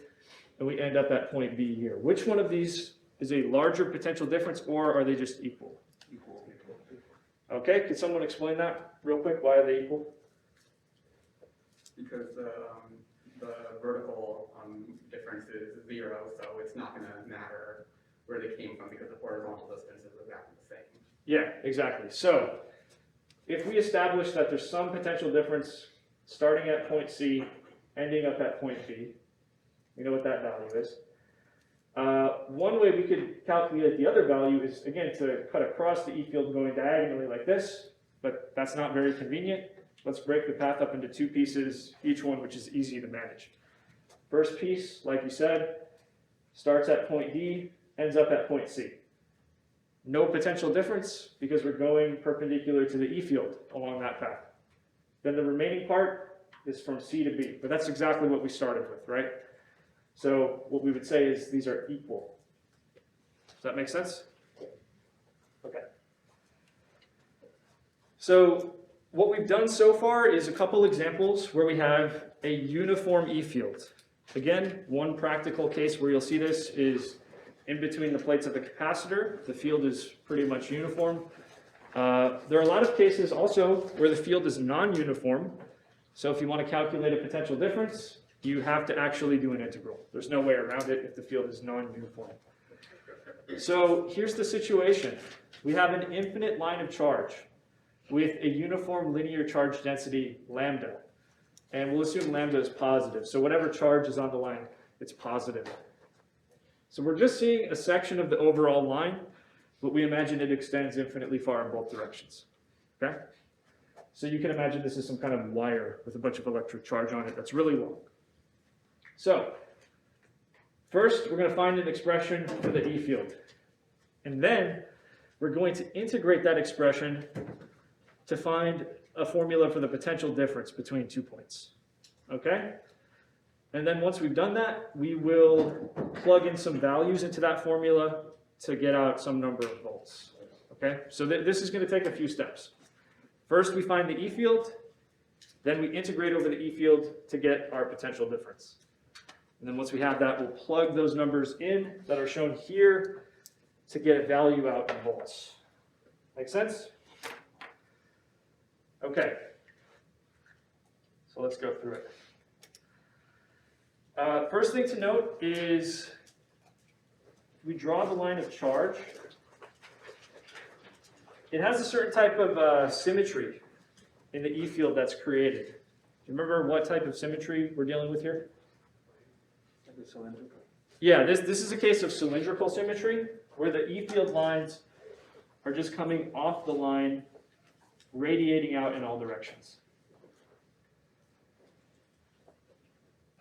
and we end up at point B here. Which one of these is a larger potential difference, or are they just equal? Okay, could someone explain that real quick? Why are they equal? Because the vertical difference is 0, so it's not going to matter where they came from because the horizontal distance is exactly the same. Yeah, exactly. So if we establish that there's some potential difference starting at point C, ending up at point B, we know what that value is. One way we could calculate the other value is, again, to cut across the E field going diagonally like this, but that's not very convenient. Let's break the path up into two pieces, each one which is easy to manage. First piece, like you said, starts at point D, ends up at point C. No potential difference because we're going perpendicular to the E field along that path. Then the remaining part is from C to B, but that's exactly what we started with, right? So what we would say is these are equal. Does that make sense? Okay. So what we've done so far is a couple examples where we have a uniform E field. Again, one practical case where you'll see this is in between the plates of the capacitor. The field is pretty much uniform. There are a lot of cases also where the field is non-uniform. So if you want to calculate a potential difference, you have to actually do an integral. There's no way around it if the field is non-uniform. So here's the situation. We have an infinite line of charge with a uniform linear charge density lambda. And we'll assume lambda is positive. So whatever charge is on the line, it's positive. So we're just seeing a section of the overall line, but we imagine it extends infinitely far in both directions. Okay? So you can imagine this is some kind of wire with a bunch of electric charge on it that's really long. So first, we're going to find an expression for the E field. And then we're going to integrate that expression to find a formula for the potential difference between 2 points. Okay? And then once we've done that, we will plug in some values into that formula to get out some number of volts. Okay? So this is going to take a few steps. First, we find the E field. Then we integrate over the E field to get our potential difference. And then once we have that, we'll plug those numbers in that are shown here to get a value out in volts. Make sense? Okay. So let's go through it. First thing to note is we draw the line of charge. It has a certain type of symmetry in the E field that's created. Do you remember what type of symmetry we're dealing with here? Cylindrical. Yeah, this is a case of cylindrical symmetry, where the E field lines are just coming off the line, radiating out in all directions.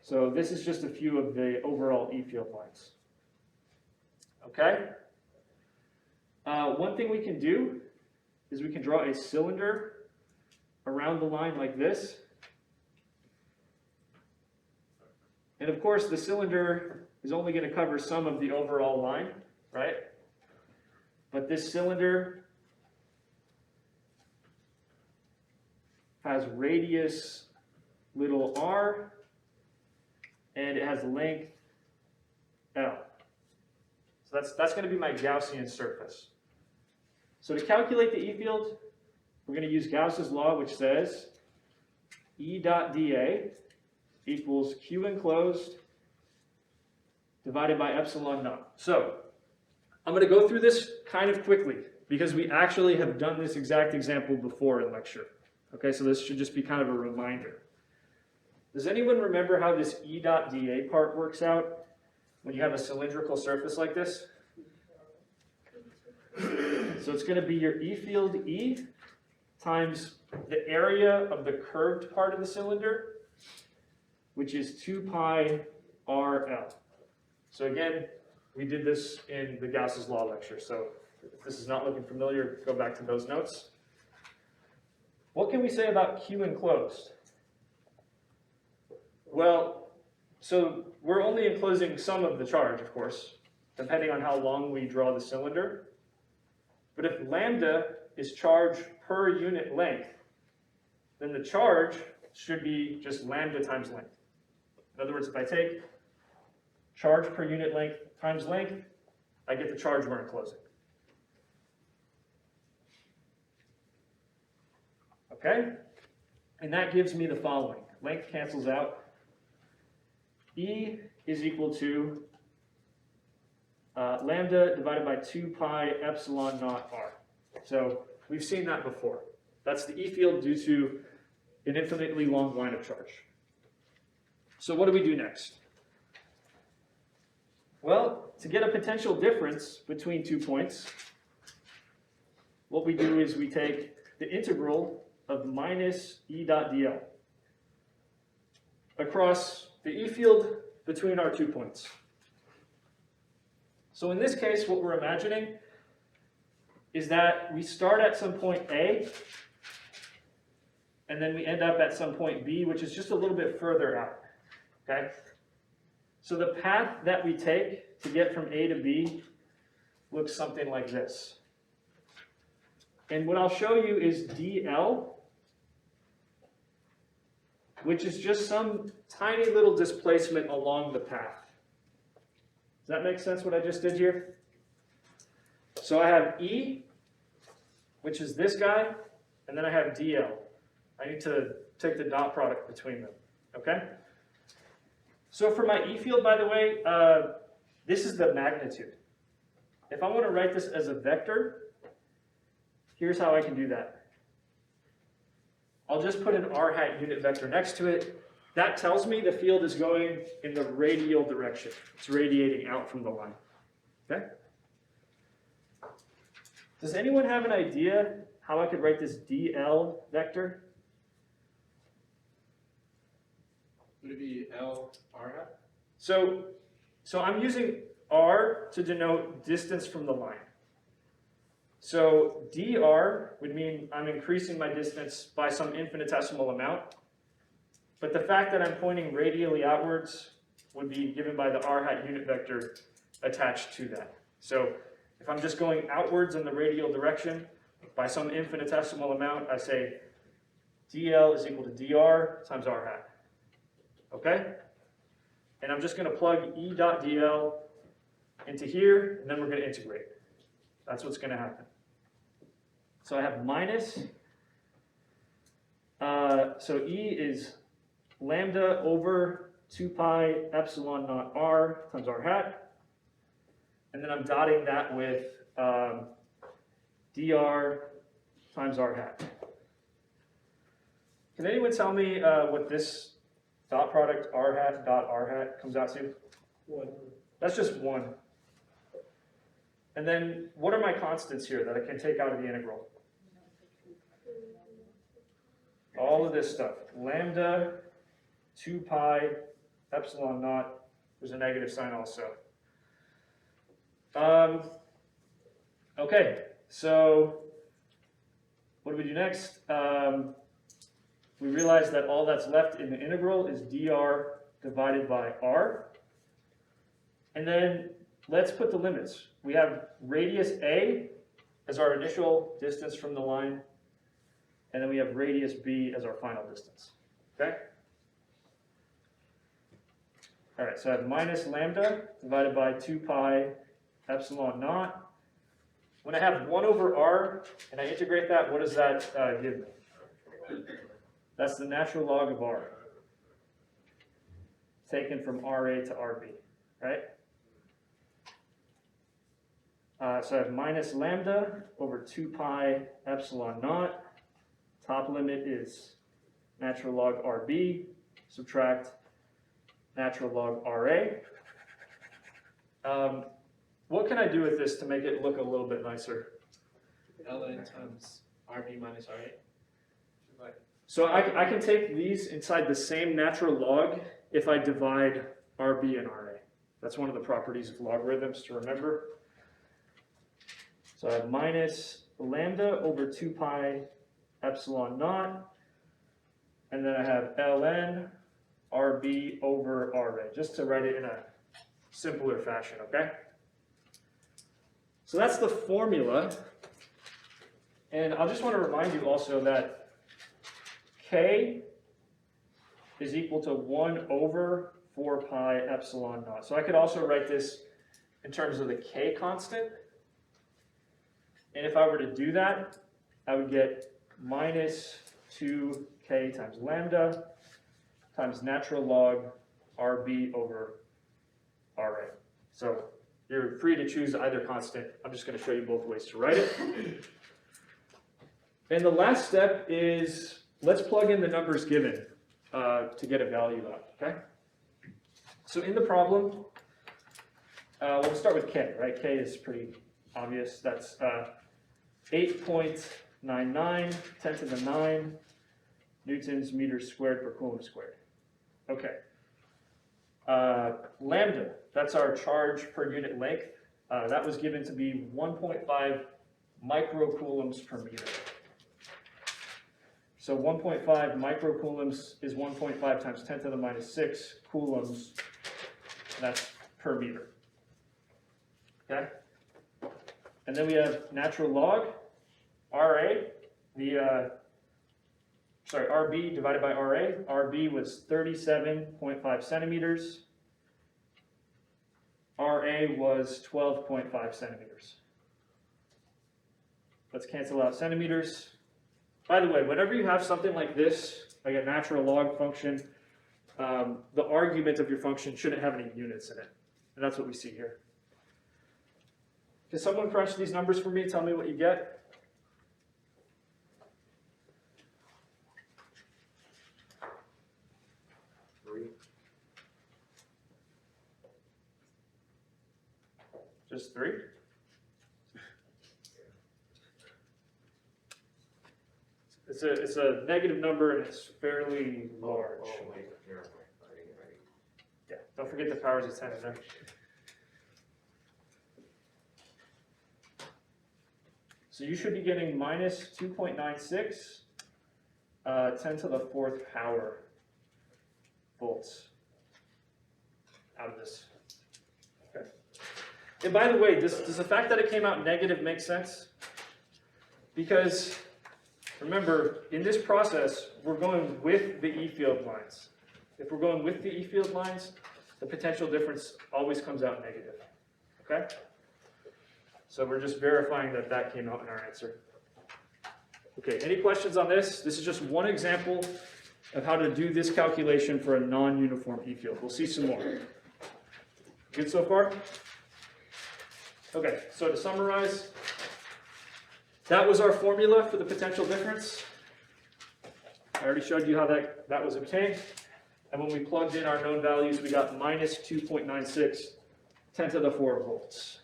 So this is just a few of the overall E field lines. Okay? One thing we can do is we can draw a cylinder around the line like this. And of course, the cylinder is only going to cover some of the overall line, right? But this cylinder has radius little r, and it has length L. So that's going to be my Gaussian surface. So to calculate the E field, we're going to use Gauss's law, which says E dot dA equals Q enclosed divided by epsilon naught. So I'm going to go through this kind of quickly because we actually have done this exact example before in lecture. Okay, so this should just be kind of a reminder. Does anyone remember how this E dot dA part works out when you have a cylindrical surface like this? So it's going to be your E field E times the area of the curved part of the cylinder, which is 2 pi RL. So again, we did this in the Gauss's law lecture. So if this is not looking familiar, go back to those notes. What can we say about Q enclosed? Well, so we're only enclosing some of the charge, of course, depending on how long we draw the cylinder. But if lambda is charge per unit length, then the charge should be just lambda times length. In other words, if I take charge per unit length times length, I get the charge we're enclosing. Okay? And that gives me the following. Length cancels out. E is equal to lambda divided by 2 pi epsilon naught r. So we've seen that before. That's the E field due to an infinitely long line of charge. So what do we do next? Well, to get a potential difference between 2 points, what we do is we take the integral of minus E dot dl across the E field between our 2 points. So in this case, what we're imagining is that we start at some point A, and then we end up at some point B, which is just a little bit further out. Okay? So the path that we take to get from A to B looks something like this. And what I'll show you is dl, which is just some tiny little displacement along the path. Does that make sense what I just did here? So I have E, which is this guy, and then I have dl. I need to take the dot product between them, okay? So for my E field, by the way, this is the magnitude. If I want to write this as a vector, here's how I can do that. I'll just put an r hat unit vector next to it. That tells me the field is going in the radial direction. It's radiating out from the line. Okay? Does anyone have an idea how I could write this dl vector? Would it be L R hat? So I'm using r to denote distance from the line. So dr would mean I'm increasing my distance by some infinitesimal amount. But the fact that I'm pointing radially outwards would be given by the r hat unit vector attached to that. So if I'm just going outwards in the radial direction by some infinitesimal amount, I say dl is equal to dr times r hat. Okay? And I'm just going to plug E dot dl into here, and then we're going to integrate. That's what's going to happen. So I have minus, so E is lambda over 2 pi epsilon naught r times r hat. And then I'm dotting that with dr times r hat. Can anyone tell me what this dot product r hat dot r hat comes out to? 1. That's just 1. And then what are my constants here that I can take out of the integral? All of this stuff. Lambda, 2 pi, epsilon naught, there's a negative sign also. Okay, so what do we do next? We realize that all that's left in the integral is dr divided by r. And then let's put the limits. We have radius a as our initial distance from the line, and then we have radius b as our final distance, okay? All right, so I have minus lambda divided by 2 pi epsilon naught. When I have 1 over r and I integrate that, what does that give me? That's the natural log of r, taken from Ra to Rb, right? So I have minus lambda over 2 pi epsilon naught. Top limit is natural log Rb, subtract natural log Ra. What can I do with this to make it look a little bit nicer? ln times RB minus RA. So I can take these inside the same natural log if I divide Rb and Ra. That's one of the properties of logarithms to remember. So I have minus lambda over 2 pi epsilon naught, and then I have ln Rb over Ra, just to write it in a simpler fashion, okay? So that's the formula, and I just want to remind you also that K is equal to 1 over 4 pi epsilon naught. So I could also write this in terms of the K constant. And if I were to do that, I would get minus 2K times lambda times natural log Rb over Ra. So you're free to choose either constant. I'm just going to show you both ways to write it. And the last step is, let's plug in the numbers given to get a value out, okay? So in the problem, we'll start with K, right? K is pretty obvious. That's 8.99, 10 to the 9 newtons meters squared per coulomb squared. Okay. Lambda, that's our charge per unit length. That was given to be 1.5 microcoulombs per meter. So 1.5 microcoulombs is 1.5 times 10 to the minus 6 coulombs. That's per meter. Okay? And then we have natural log, Ra, Rb divided by Ra. Rb was 37.5 centimeters. Ra was 12.5 centimeters. Let's cancel out centimeters. By the way, whenever you have something like this, like a natural log function, the argument of your function shouldn't have any units in it. And that's what we see here. Can someone crunch these numbers for me? Tell me what you get. Just 3? It's a negative number and it's fairly large. Oh, wait, here, ready. Yeah, don't forget the powers of 10 in there. So you should be getting minus 2.96, 10 to the 4th power volts out of this. Okay. And by the way, does the fact that it came out negative make sense? Because remember, in this process, we're going with the E field lines. If we're going with the E field lines, the potential difference always comes out negative. Okay? So we're just verifying that that came out in our answer. Okay, any questions on this? This is just one example of how to do this calculation for a non-uniform E field. We'll see some more. Good so far? Okay, so to summarize, that was our formula for the potential difference. I already showed you how that was obtained. And when we plugged in our known values, we got minus 2.96, 10 to the 4 volts.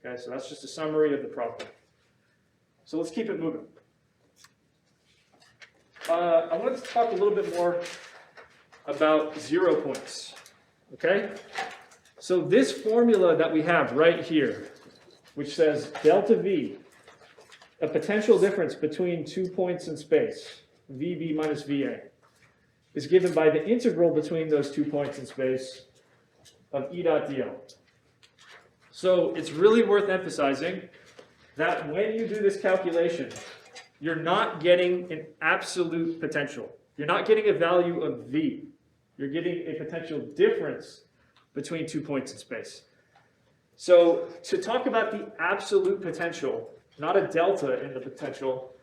Okay, so that's just a summary of the problem. So let's keep it moving. I wanted to talk a little bit more about 0 points. okay? So this formula that we have right here, which says delta V, a potential difference between 2 points in space, VB minus VA, is given by the integral between those 2 points in space of E dot dl. So it's really worth emphasizing that when you do this calculation, you're not getting an absolute potential. You're not getting a value of V. You're getting a potential difference between 2 points in space. So to talk about the absolute potential, not a delta in the potential,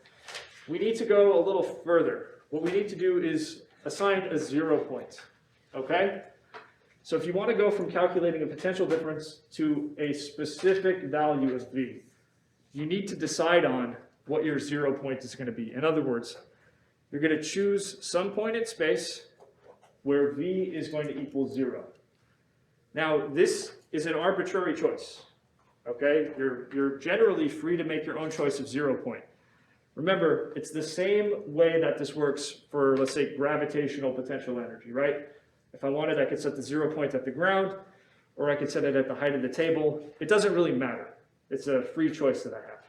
we need to go a little further. What we need to do is assign a 0 point, okay? So if you want to go from calculating a potential difference to a specific value of V, you need to decide on what your 0 point is going to be. In other words, you're going to choose some point in space where V is going to equal 0. Now, this is an arbitrary choice, okay? You're generally free to make your own choice of 0 point. Remember, it's the same way that this works for, let's say, gravitational potential energy, right? If I wanted, I could set the 0 point at the ground, or I could set it at the height of the table. It doesn't really matter. It's a free choice that I have.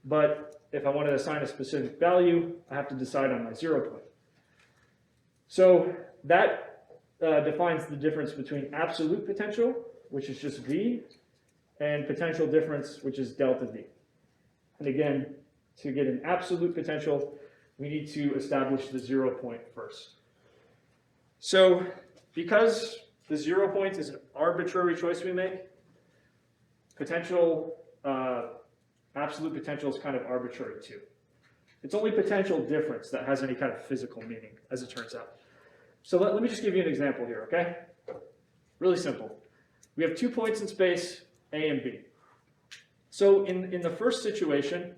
But if I want to assign a specific value, I have to decide on my 0 point. So that defines the difference between absolute potential, which is just V, and potential difference, which is delta V. And again, to get an absolute potential, we need to establish the 0 point first. So because the 0 point is an arbitrary choice we make, potential, absolute potential is kind of arbitrary too. It's only potential difference that has any kind of physical meaning, as it turns out. So let me just give you an example here, okay? Really simple. We have 2 points in space, A and B. So in the first situation,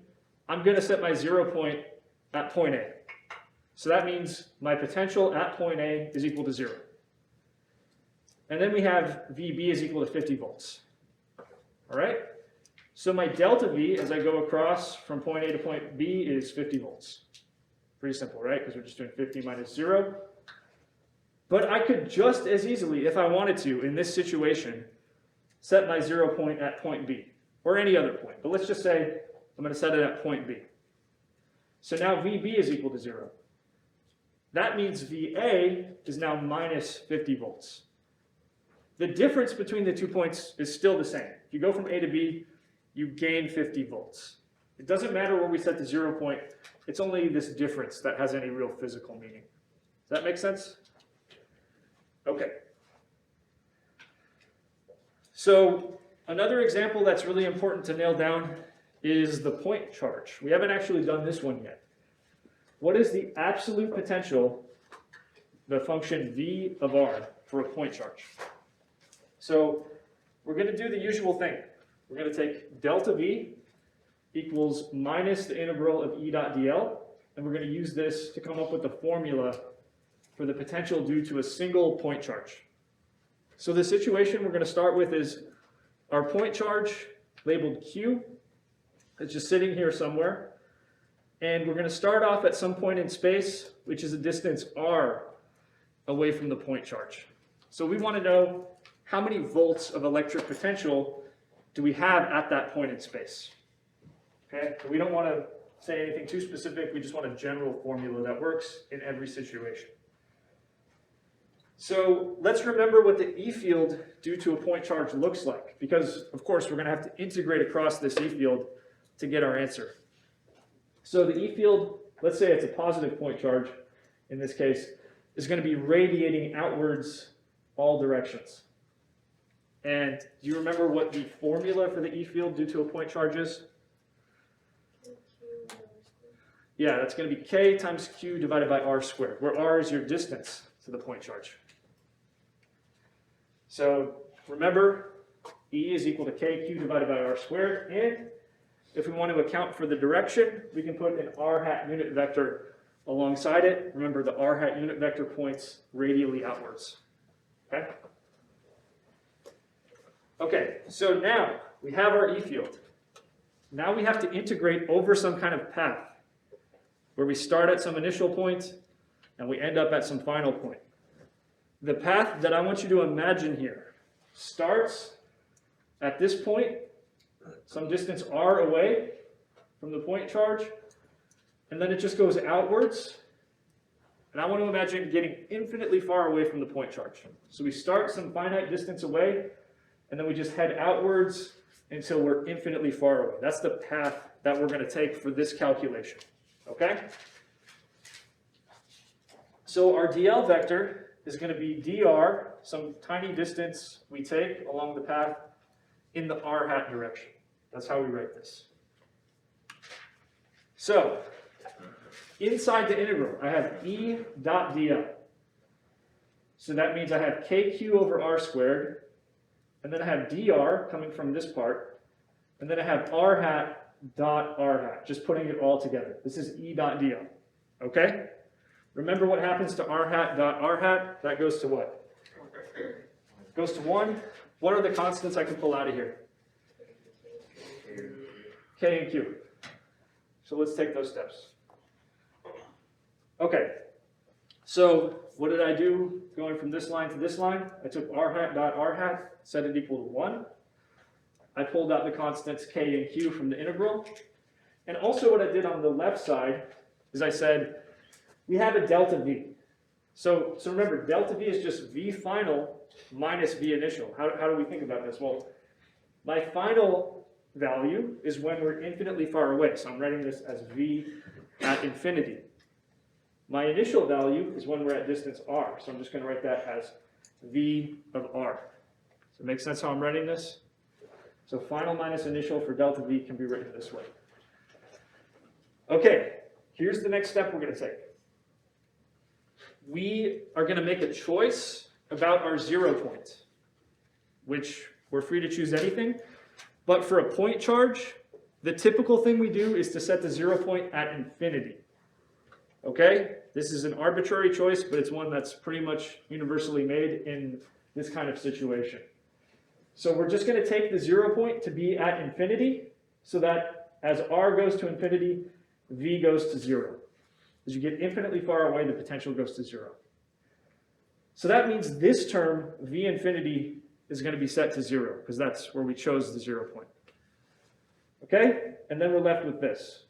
I'm going to set my 0 point at point A. So that means my potential at point A is equal to 0. And then we have VB is equal to 50 volts. All right? So my delta V as I go across from point A to point B is 50 volts. Pretty simple, right? Because we're just doing 50 minus 0. But I could just as easily, if I wanted to, in this situation, set my 0 point at point B, or any other point. But let's just say I'm going to set it at point B. So now VB is equal to 0. That means VA is now minus 50 volts. The difference between the 2 points is still the same. If you go from A to B, you gain 50 volts. It doesn't matter where we set the 0 point. It's only this difference that has any real physical meaning. Does that make sense? Okay. So another example that's really important to nail down is the point charge. We haven't actually done this one yet. What is the absolute potential, the function V of R, for a point charge? So we're going to do the usual thing. We're going to take delta V equals minus the integral of E dot dl, and we're going to use this to come up with the formula for the potential due to a single point charge. So the situation we're going to start with is our point charge labeled Q. It's just sitting here somewhere. And we're going to start off at some point in space, which is a distance r away from the point charge. So we want to know how many volts of electric potential do we have at that point in space. Okay, so we don't want to say anything too specific. We just want a general formula that works in every situation. So let's remember what the E field due to a point charge looks like, because of course we're going to have to integrate across this E field to get our answer. So the E field, let's say it's a positive point charge in this case, is going to be radiating outwards all directions. And do you remember what the formula for the E field due to a point charge is? Yeah, that's going to be K times Q divided by R squared, where R is your distance to the point charge. So remember, E is equal to KQ divided by R squared, and if we want to account for the direction, we can put an R hat unit vector alongside it. Remember, the R hat unit vector points radially outwards. Okay? Okay, so now we have our E field. Now we have to integrate over some kind of path where we start at some initial point and we end up at some final point. the path that I want you to imagine here starts at this point, some distance r away from the point charge, and then it just goes outwards. And I want to imagine getting infinitely far away from the point charge. So we start some finite distance away, and then we just head outwards until we're infinitely far away. That's the path that we're going to take for this calculation. Okay? So our dl vector is going to be dr, some tiny distance we take along the path in the r hat direction. That's how we write this. So, inside the integral, I have E dot dl. So that means I have kq over r squared, and then I have dr coming from this part, and then I have r hat dot r hat, just putting it all together. This is E dot dl, okay? Remember what happens to r hat dot r hat? That goes to what? Goes to 1. What are the constants I can pull out of here? K and q. So let's take those steps. Okay, so what did I do going from this line to this line? I took r hat dot r hat, set it equal to 1. I pulled out the constants k and q from the integral. And also what I did on the left side is I said, we have a delta v. So remember, delta v is just v final minus v initial. How do we think about this? Well, my final value is when we're infinitely far away. So I'm writing this as v at infinity. My initial value is when we're at distance r. So I'm just going to write that as v of r. Does it make sense how I'm writing this? So final minus initial for delta v can be written this way. Okay, here's the next step we're going to take. We are going to make a choice about our 0 point, which we're free to choose anything. But for a point charge, the typical thing we do is to set the 0 point at infinity. Okay? This is an arbitrary choice, but it's one that's pretty much universally made in this kind of situation. So we're just going to take the 0 point to be at infinity, so that as r goes to infinity, v goes to 0. As you get infinitely far away, the potential goes to 0. So that means this term, v infinity, is going to be set to 0, because that's where we chose the 0 point. Okay? And then we're left with this.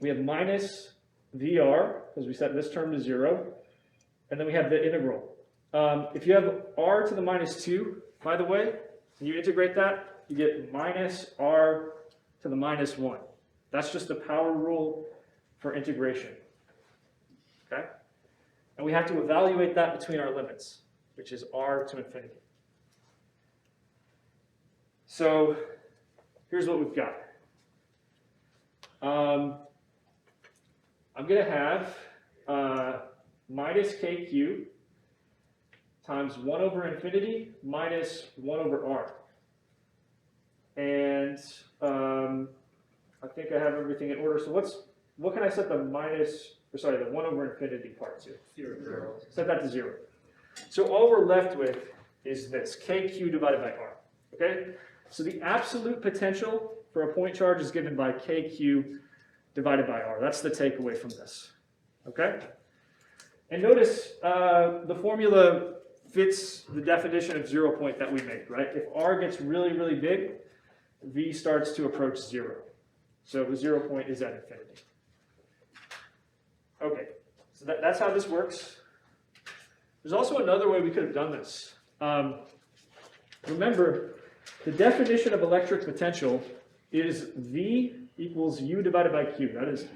We have minus vr, because we set this term to 0, and then we have the integral. If you have r to the minus 2, by the way, and you integrate that, you get minus r to the minus 1. That's just the power rule for integration. Okay? And we have to evaluate that between our limits, which is r to infinity. So here's what we've got. I'm going to have minus kq times 1 over infinity minus 1 over r. And I think I have everything in order. So what can I set the the 1 over infinity part to? 0. Set that to 0. So all we're left with is this, kq divided by r. Okay? So the absolute potential for a point charge is given by kq divided by r. That's the takeaway from this. Okay? And notice the formula fits the definition of 0 point that we made, right? If r gets really, really big, v starts to approach 0. So the 0 point is at infinity. Okay, so that's how this works. There's also another way we could have done this. Remember, the definition of electric potential is V equals U divided by Q. That is,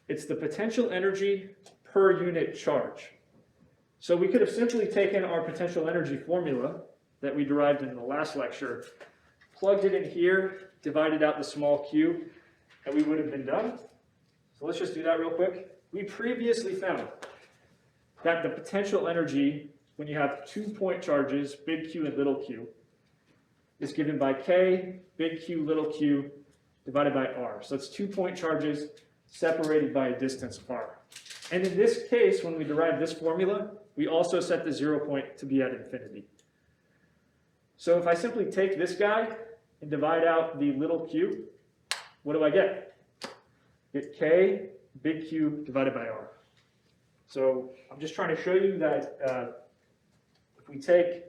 it's the potential energy per unit charge. So we could have simply taken our potential energy formula that we derived in the last lecture, plugged it in here, divided out the small q, and we would have been done. So let's just do that real quick. We previously found that the potential energy, when you have 2 point charges, big Q and little q, is given by K, big Q, little q, divided by R. So it's 2 point charges separated by a distance R. And in this case, when we derive this formula, we also set the 0 point to be at infinity. So if I simply take this guy and divide out the little q, what do I get? Get K, big Q, divided by R. So I'm just trying to show you that we take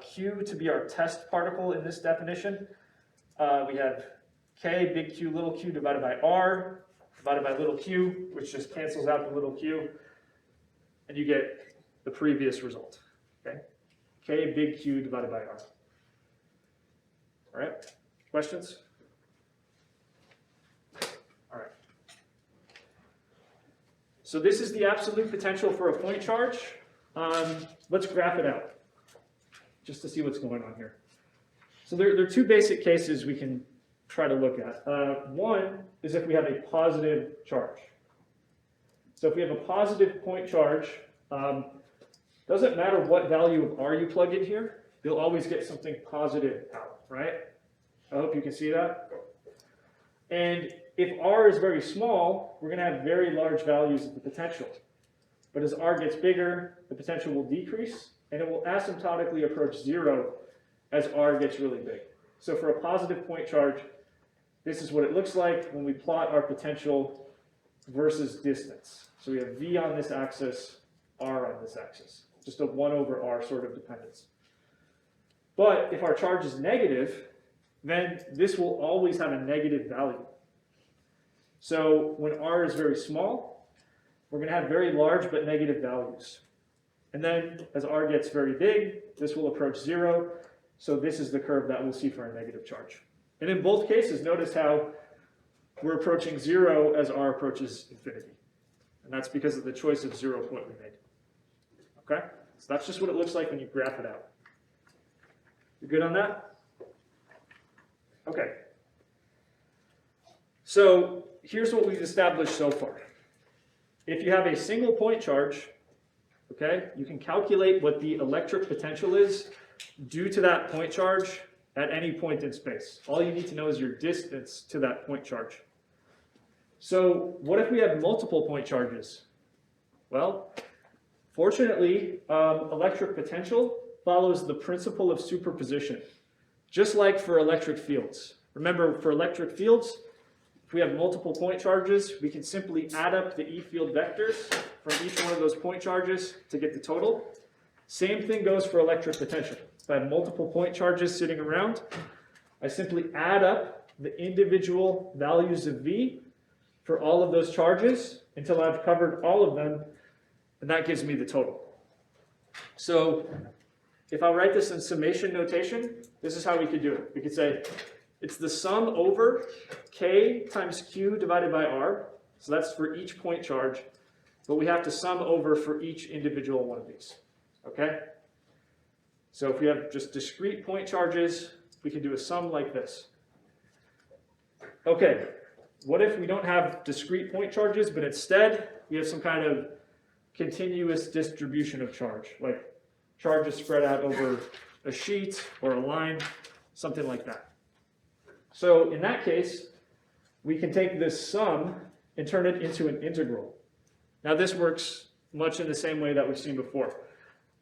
Q to be our test particle in this definition. We have K, big Q, little q divided by R, divided by little q, which just cancels out the little q, and you get the previous result, okay? K, big Q divided by R. All right, questions? All right. So this is the absolute potential for a point charge. Let's graph it out, just to see what's going on here. So there are two basic cases we can try to look at. One is if we have a positive charge. So if we have a positive point charge, doesn't matter what value of R you plug in here, you'll always get something positive out, right? I hope you can see that. And if R is very small, we're going to have very large values of the potential. But as R gets bigger, the potential will decrease, and it will asymptotically approach zero as R gets really big. So for a positive point charge, this is what it looks like when we plot our potential versus distance. So we have V on this axis, R on this axis. Just a 1 over R sort of dependence. But if our charge is negative, then this will always have a negative value. So when R is very small, we're going to have very large but negative values. And then as R gets very big, this will approach zero. So this is the curve that we'll see for a negative charge. And in both cases, notice how we're approaching zero as R approaches infinity. And that's because of the choice of 0 point we made. Okay? So that's just what it looks like when you graph it out. You good on that? Okay. So here's what we've established so far. If you have a single point charge, okay, you can calculate what the electric potential is due to that point charge at any point in space. All you need to know is your distance to that point charge. So what if we have multiple point charges? Well, fortunately, electric potential follows the principle of superposition, just like for electric fields. Remember, for electric fields, if we have multiple point charges, we can simply add up the E field vectors from each one of those point charges to get the total. Same thing goes for electric potential. If I have multiple point charges sitting around, I simply add up the individual values of V for all of those charges until I've covered all of them, and that gives me the total. So if I write this in summation notation, this is how we could do it. We could say it's the sum over K times Q divided by R. So that's for each point charge, but we have to sum over for each individual one of these. Okay? So if we have just discrete point charges, we can do a sum like this. Okay, what if we don't have discrete point charges, but instead we have some kind of continuous distribution of charge, like charges spread out over a sheet or a line, something like that. So in that case, we can take this sum and turn it into an integral. Now this works much in the same way that we've seen before.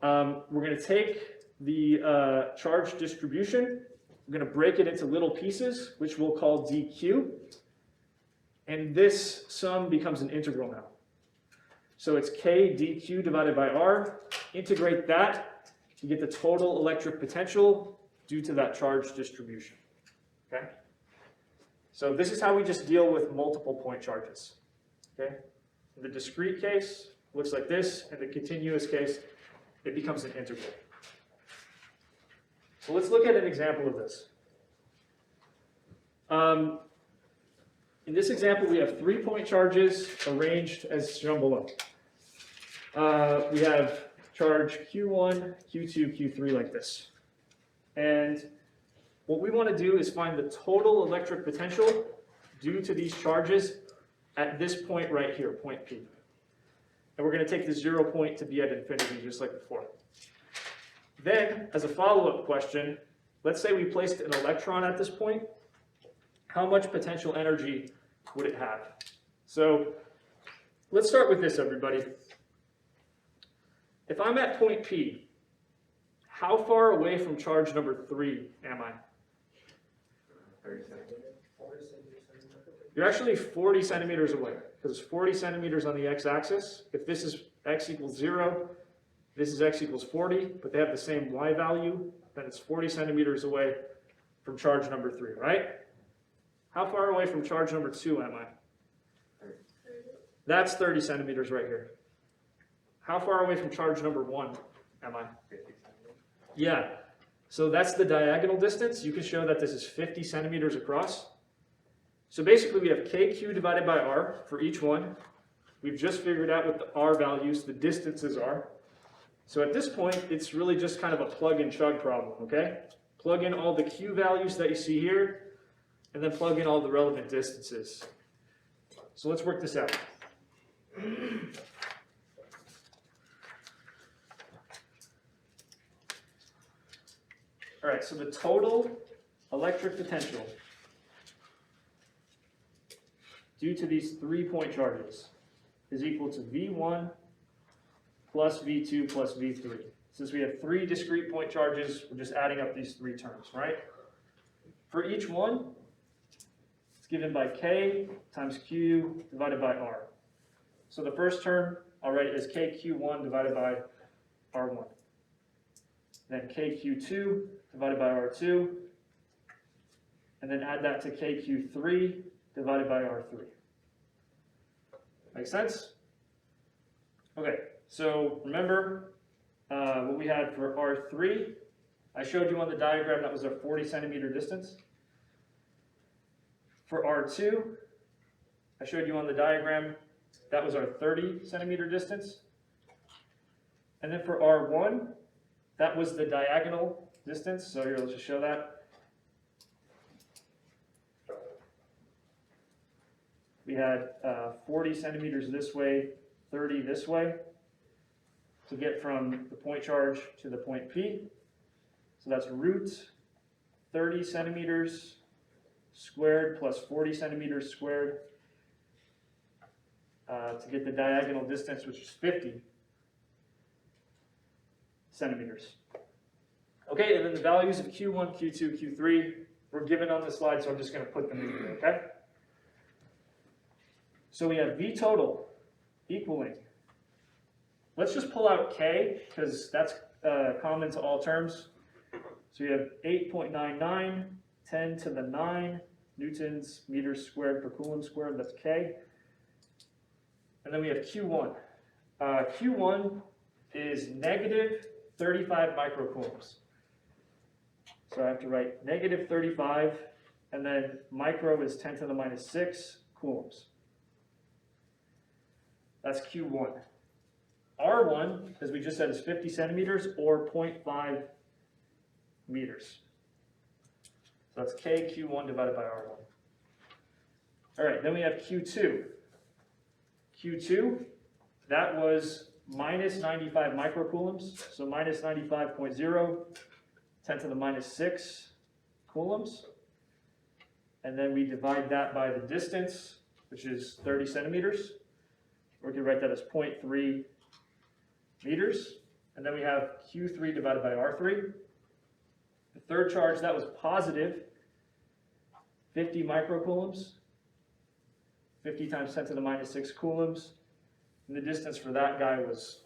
We're going to take the charge distribution, we're going to break it into little pieces, which we'll call dq, and this sum becomes an integral now. So it's k dq divided by r. Integrate that, you get the total electric potential due to that charge distribution. Okay? So this is how we just deal with multiple point charges. Okay? In the discrete case, looks like this. In the continuous case, it becomes an integral. So let's look at an example of this. In this example, we have 3 point charges arranged as shown below. We have charge Q1, Q2, Q3 like this. And what we want to do is find the total electric potential due to these charges at this point right here, point P. And we're going to take the 0 point to be at infinity, just like before. Then, as a follow-up question, let's say we placed an electron at this point. How much potential energy would it have? So let's start with this, everybody. If I'm at point P, how far away from charge number 3 am I? 30 seconds. You're actually 40 centimeters away, because it's 40 centimeters on the x-axis. If this is x equals 0, this is x equals 40, but they have the same y value, then it's 40 centimeters away from charge number 3, right? How far away from charge number 2 am I? That's 30 centimeters right here. How far away from charge number 1 am I? Yeah, so that's the diagonal distance. You can show that this is 50 centimeters across. So basically we have kq divided by r for each one. We've just figured out what the r values, the distances are. So at this point, it's really just kind of a plug and chug problem, okay? Plug in all the q values that you see here, and then plug in all the relevant distances. So let's work this out. All right, so the total electric potential due to these 3-point charges is equal to V1 plus V2 plus V3. Since we have 3 discrete point charges, we're just adding up these 3 terms, right? For each one, it's given by K times Q divided by R. So the first term, I'll write it as KQ1 divided by R1. Then KQ2 divided by R2. And then add that to KQ3 divided by R3. Make sense? Okay, so remember what we had for R3. I showed you on the diagram that was a 40 centimeter distance. For R2, I showed you on the diagram that was our 30 centimeter distance. And then for R1, that was the diagonal distance. So here, let's just show that. We had 40 centimeters this way, 30 this way, to get from the point charge to the point P. So that's root 30 centimeters squared plus 40 centimeters squared to get the diagonal distance, which is 50 centimeters. Okay, and then the values of Q1, Q2, Q3 were given on the slide, so I'm just going to put them in here, okay? So we have V total equaling, let's just pull out K, because that's common to all terms. So we have 8.99, 10 to the 9 newtons meters squared per coulomb squared, that's K. And then we have Q1. Q1 is negative 35 microcoulombs. So I have to write negative 35, and then micro is 10 to the minus 6 coulombs. That's Q1. R1, as we just said, is 50 centimeters or 0.5 meters. So that's KQ1 divided by R1. All right, then we have Q2. Q2, that was minus 95 microcoulombs, so minus 95.0, 10 to the minus 6 coulombs. And then we divide that by the distance, which is 30 centimeters. We can write that as 0.3 meters. And then we have Q3 divided by R3. The third charge, that was positive 50 microcoulombs. 50 times 10 to the minus 6 coulombs. And the distance for that guy was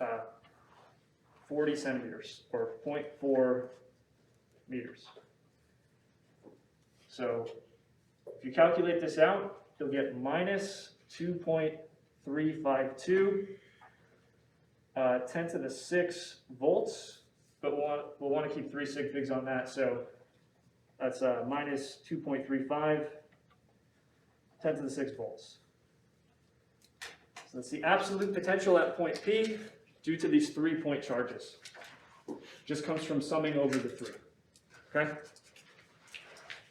40 centimeters, or 0.4 meters. So if you calculate this out, you'll get minus 2.352, 10 to the 6 volts, but we'll want to keep 3 sig figs on that, so that's minus 2.35, 10 to the 6 volts. So that's the absolute potential at point P due to these 3-point charges. Just comes from summing over the 3. Okay?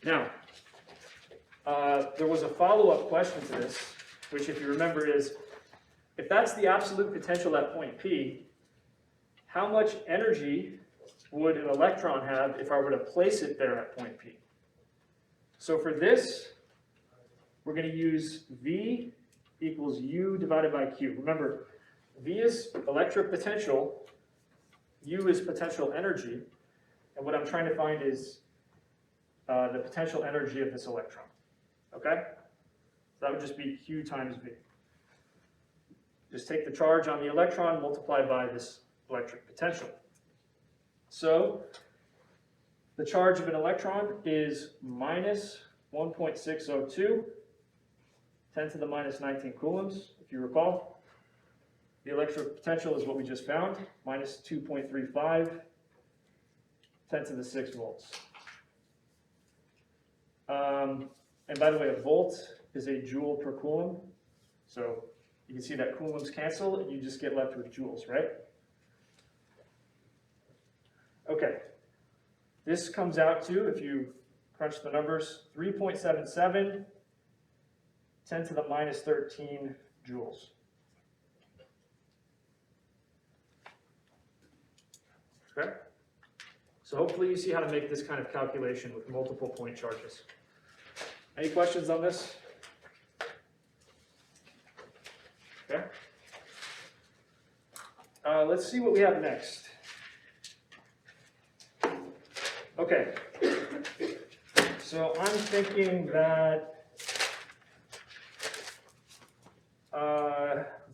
Now, there was a follow-up question to this, which if you remember is, if that's the absolute potential at point P, how much energy would an electron have if I were to place it there at point P? So for this, we're going to use V equals U divided by Q. Remember, V is electric potential, U is potential energy, and what I'm trying to find is the potential energy of this electron. Okay? So that would just be Q times V. Just take the charge on the electron, multiply by this electric potential. So the charge of an electron is minus 1.602, 10 to the minus 19 coulombs, if you recall. The electric potential is what we just found, minus 2.35, 10 to the 6 volts. And by the way, a volt is a joule per coulomb. So you can see that coulombs cancel, and you just get left with joules, right? Okay. This comes out to, if you crunch the numbers, 3.77, 10 to the minus 13 joules. Okay? So hopefully you see how to make this kind of calculation with multiple point charges. Any questions on this? Okay. Let's see what we have next. Okay. So I'm thinking that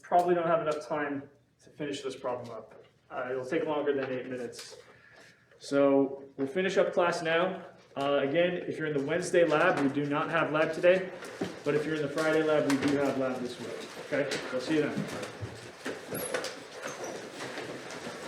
probably don't have enough time to finish this problem up. It'll take longer than 8 minutes. So we'll finish up class now. Again, if you're in the Wednesday lab, we do not have lab today. But if you're in the Friday lab, we do have lab this week. Okay? So see you then.